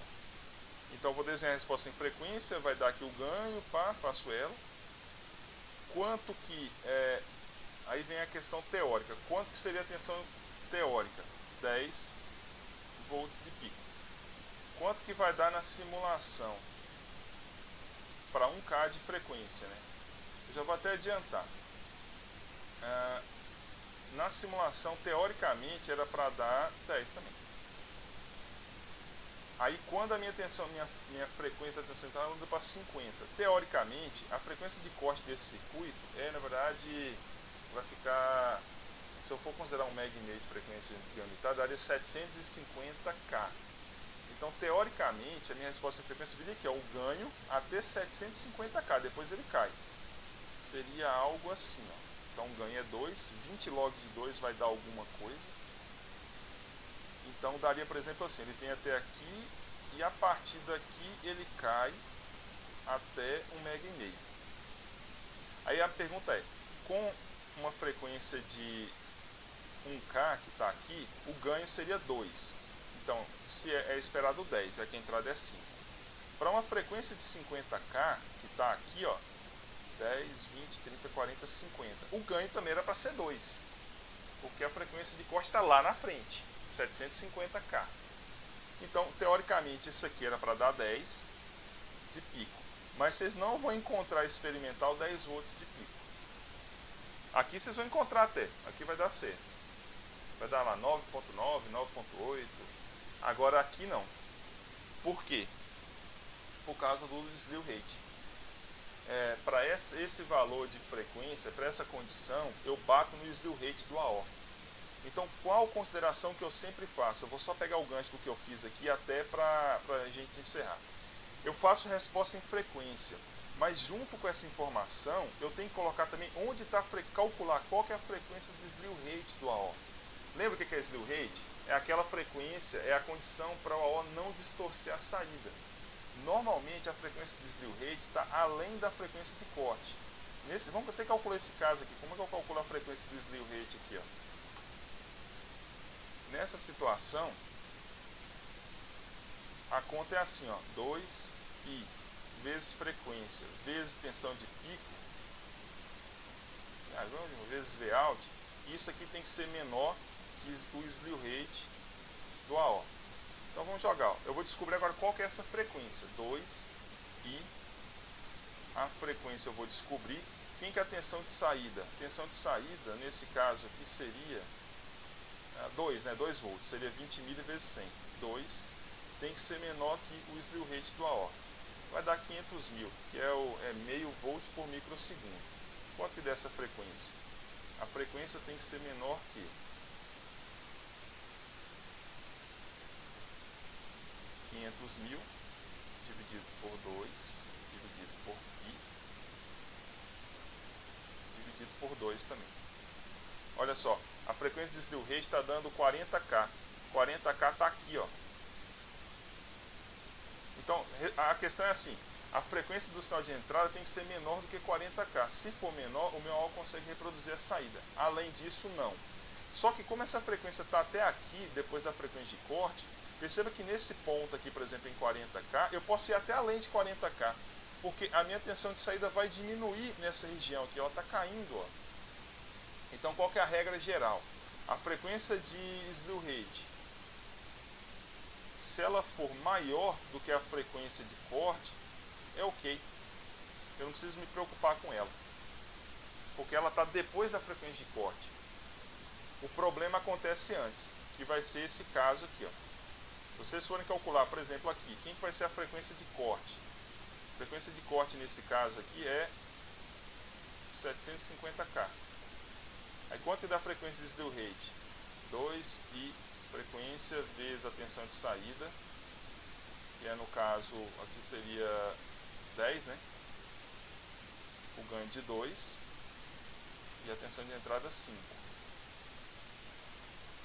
Então eu vou desenhar a resposta em frequência, vai dar aqui o ganho, pá, faço ela. Quanto que, aí vem a questão teórica, quanto que seria a tensão teórica? 10 volts de pico. Quanto que vai dar na simulação? Para 1K de frequência, né? Eu já vou até adiantar. Na simulação, teoricamente, era para dar 10 também. Aí, quando a minha frequência da tensão interna anda para 50. Teoricamente, a frequência de corte desse circuito na verdade, vai ficar, se eu for considerar 1,5 MHz de frequência de unitária, daria 750K. Então, teoricamente, a minha resposta em frequência viria aqui, o ganho até 750K, depois ele cai. Seria algo assim, ó. Então, o ganho é 2, 20 log de 2 vai dar alguma coisa. Então daria, por exemplo, assim, ele vem até aqui e a partir daqui ele cai até 1,5 MHz. Aí a pergunta é, com uma frequência de 1K que está aqui, o ganho seria 2. Então, se é esperado 10, já que a entrada é 5. Para uma frequência de 50K, que está aqui, ó, 10, 20, 30, 40, 50, o ganho também era para ser 2. Porque a frequência de corte está lá na frente, 750K. Então, teoricamente, isso aqui era para dar 10 de pico. Mas vocês não vão encontrar experimental 10 volts de pico. Aqui vocês vão encontrar até. Aqui vai dar certo. Vai dar lá 9.9, 9.8. Agora aqui não. Por quê? Por causa do slew rate. Para esse valor de frequência, para essa condição, eu bato no slew rate do AO. Então, qual consideração que eu sempre faço? Eu vou só pegar o gancho do que eu fiz aqui até para a gente encerrar. Eu faço resposta em frequência, mas junto com essa informação, eu tenho que colocar também onde está, calcular qual que é a frequência de slew rate do AO. Lembra o que é slew rate? É aquela frequência, é a condição para o AO não distorcer a saída. Normalmente a frequência de slew rate está além da frequência de corte. Vamos ter que calcular esse caso aqui. Como é que eu calculo a frequência do slew rate aqui? Ó? Nessa situação, a conta é assim, ó, 2i vezes frequência vezes tensão de pico, vezes Vout. Isso aqui tem que ser menor que o slew rate do AO. Então vamos jogar. Ó. Eu vou descobrir agora qual que é essa frequência. 2i. A frequência eu vou descobrir. Quem que é a tensão de saída? A tensão de saída, nesse caso aqui, seria 2, né? 2 volts. Seria 20 mil vezes 100. 2 tem que ser menor que o slew rate do AO. Vai dar 500 mil, que é meio volt por microsegundo. Quanto que dá essa frequência? A frequência tem que ser menor que 500 mil dividido por 2, dividido por π, dividido por 2 também. Olha só, a frequência de slew rate está dando 40K. 40K está aqui, ó. Então, a questão é assim, a frequência do sinal de entrada tem que ser menor do que 40K. Se for menor, o meu AO consegue reproduzir a saída. Além disso, não. Só que como essa frequência está até aqui, depois da frequência de corte, perceba que nesse ponto aqui, por exemplo, em 40K, eu posso ir até além de 40K. Porque a minha tensão de saída vai diminuir nessa região aqui, ela está caindo, ó. Então, qual que é a regra geral? A frequência de slew rate, se ela for maior do que a frequência de corte, é ok. Eu não preciso me preocupar com ela. Porque ela está depois da frequência de corte. O problema acontece antes, que vai ser esse caso aqui. Ó. Se vocês forem calcular, por exemplo, aqui, quem vai ser a frequência de corte? A frequência de corte nesse caso aqui é 750K. Aí quanto que dá a frequência de slew rate? 2π frequência vezes a tensão de saída, que é no caso, aqui seria 10, né? O ganho de 2 e a tensão de entrada 5.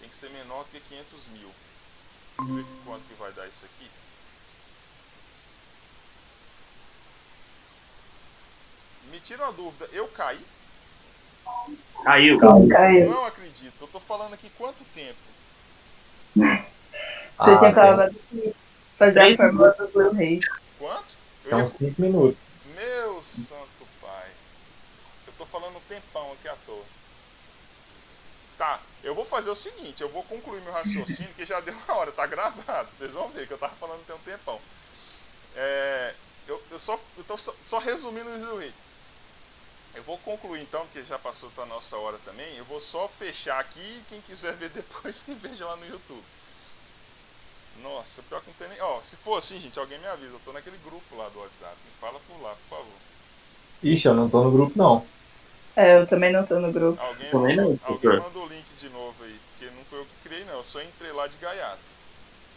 Tem que ser menor que 500 mil. Vamos ver quanto que vai dar isso aqui. Me tira uma dúvida, eu caí? Caiu. Sim, caiu. Não acredito, eu tô falando aqui quanto tempo? Você tinha tem acabado de fazer a fórmula do slew rate. Quanto? tem uns 5 minutos. Meu santo pai. Eu tô falando um tempão aqui à toa. Tá, eu vou fazer o seguinte, eu vou concluir meu raciocínio, que já deu uma hora, tá gravado. Vocês vão ver que eu tava falando tem um tempão. Eu tô só resumindo o slew rate. Eu vou concluir então, porque já passou da nossa hora também. Eu vou só fechar aqui e quem quiser ver depois que veja lá no YouTube. Nossa, pior que não tem nem... Ó, se for assim, gente, alguém me avisa. Eu tô naquele grupo lá do WhatsApp. Me fala por lá, por favor. Ixi, eu não tô no grupo, não. Eu também não tô no grupo. Alguém Também não, alguém manda o link de novo aí. Porque não foi eu que criei, não. Eu só entrei lá de gaiato.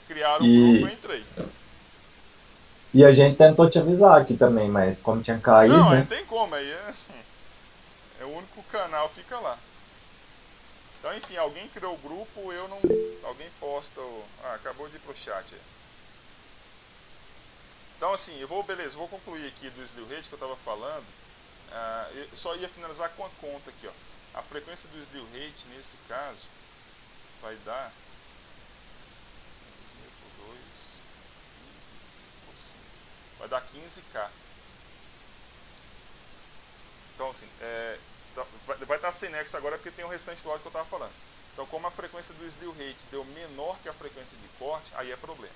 Criaram o E- grupo, eu entrei. E a gente tentou te avisar aqui também, mas como tinha caído, Não, aí né? não tem como. Aí é o único canal, fica lá. Então, enfim, alguém criou o grupo, eu não... Alguém posta o... Ah, acabou de ir pro chat aí. Então, assim, beleza, vou concluir aqui do slew rate que eu estava falando. Eu só ia finalizar com a conta aqui, ó. A frequência do slew rate, nesse caso, vai dar... 2.000 por 2, por 5. Vai dar 15K. Então, assim, vai estar sem nexo agora porque tem o restante do áudio que eu estava falando. Então, como a frequência do slew rate deu menor que a frequência de corte, aí é problema.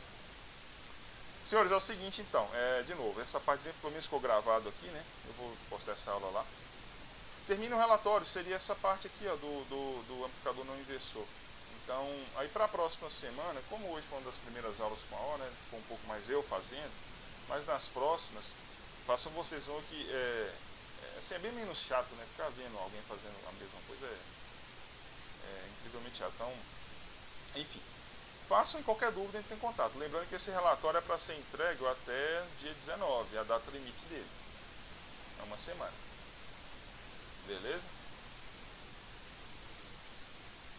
Senhores, é o seguinte então, de novo, essa partezinha pelo menos ficou gravado aqui, né? Eu vou postar essa aula lá. Termina o relatório, seria essa parte aqui, ó, do amplificador não inversor. Então, aí para a próxima semana, como hoje foi uma das primeiras aulas com a O, né? Ficou um pouco mais eu fazendo, mas nas próximas, façam vocês ver que assim, é bem menos chato, né? Ficar vendo alguém fazendo a mesma coisa é incrivelmente chato. Então, enfim. Façam, em qualquer dúvida, entre em contato. Lembrando que esse relatório é para ser entregue até dia 19, a data limite dele. É uma semana. Beleza?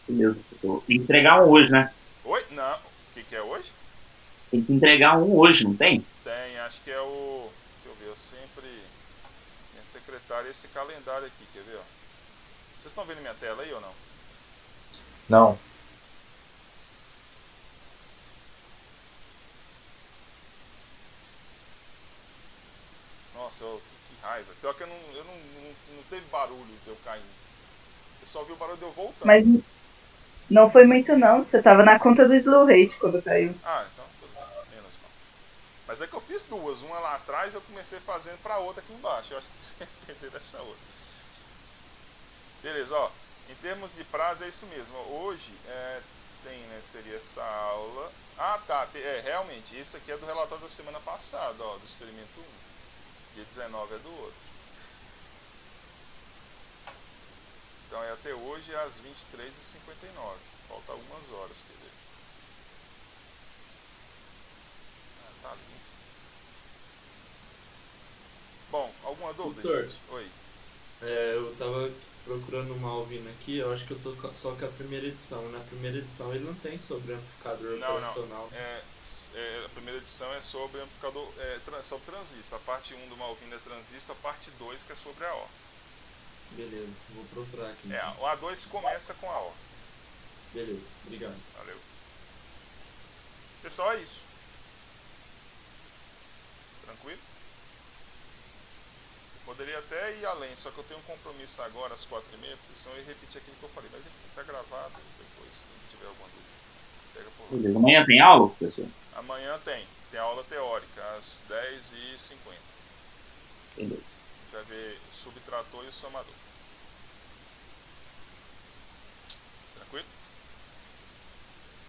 Beleza. Tem que entregar um hoje, né? Oi? Não. O que é hoje? Tem que entregar um hoje, não tem? Tem, acho que é o... Deixa eu ver, eu sempre... Minha secretária, esse calendário aqui, quer ver, ó? Vocês estão vendo minha tela aí ou não? Não. Nossa, que raiva. Pior que não teve barulho de eu caindo. Eu só vi o barulho de eu voltando. Mas não foi muito não, você tava na conta do slow rate quando caiu. Ah, então tudo bem. Menos mal. Mas é que eu fiz duas. Uma lá atrás eu comecei fazendo pra outra aqui embaixo. Eu acho que vocês perderam essa outra. Beleza, ó. Em termos de prazo é isso mesmo. Hoje tem, né? Seria essa aula. Ah, tá. Realmente. Isso aqui é do relatório da semana passada, ó. Do experimento 1. Dia 19 é do outro. Então é até hoje às 23h59. Falta algumas horas, quer ver? Tá limpo. Bom, alguma dúvida, Doutor, gente? Oi. eu tava procurando uma Alvina aqui, eu acho que eu tô só com a primeira edição. Na primeira edição ele não tem sobre amplificador operacional. A primeira edição é sobre amplificador, sobre transistor. A parte 1 do Malvina é transistor, a parte 2 que é sobre a O. Beleza, vou procurar aqui. O A2 começa com a O. Beleza, obrigado. Valeu. Pessoal, é isso. Tranquilo? Poderia até ir além, só que eu tenho um compromisso agora às 4h30, porque senão eu ia repetir aquilo que eu falei. Mas enfim, tá gravado, depois se tiver alguma dúvida, pega por lá. Beleza. Amanhã tem aula, professor? Amanhã tem aula teórica, às 10h50. Beleza. A gente vai ver o subtrator e o somador.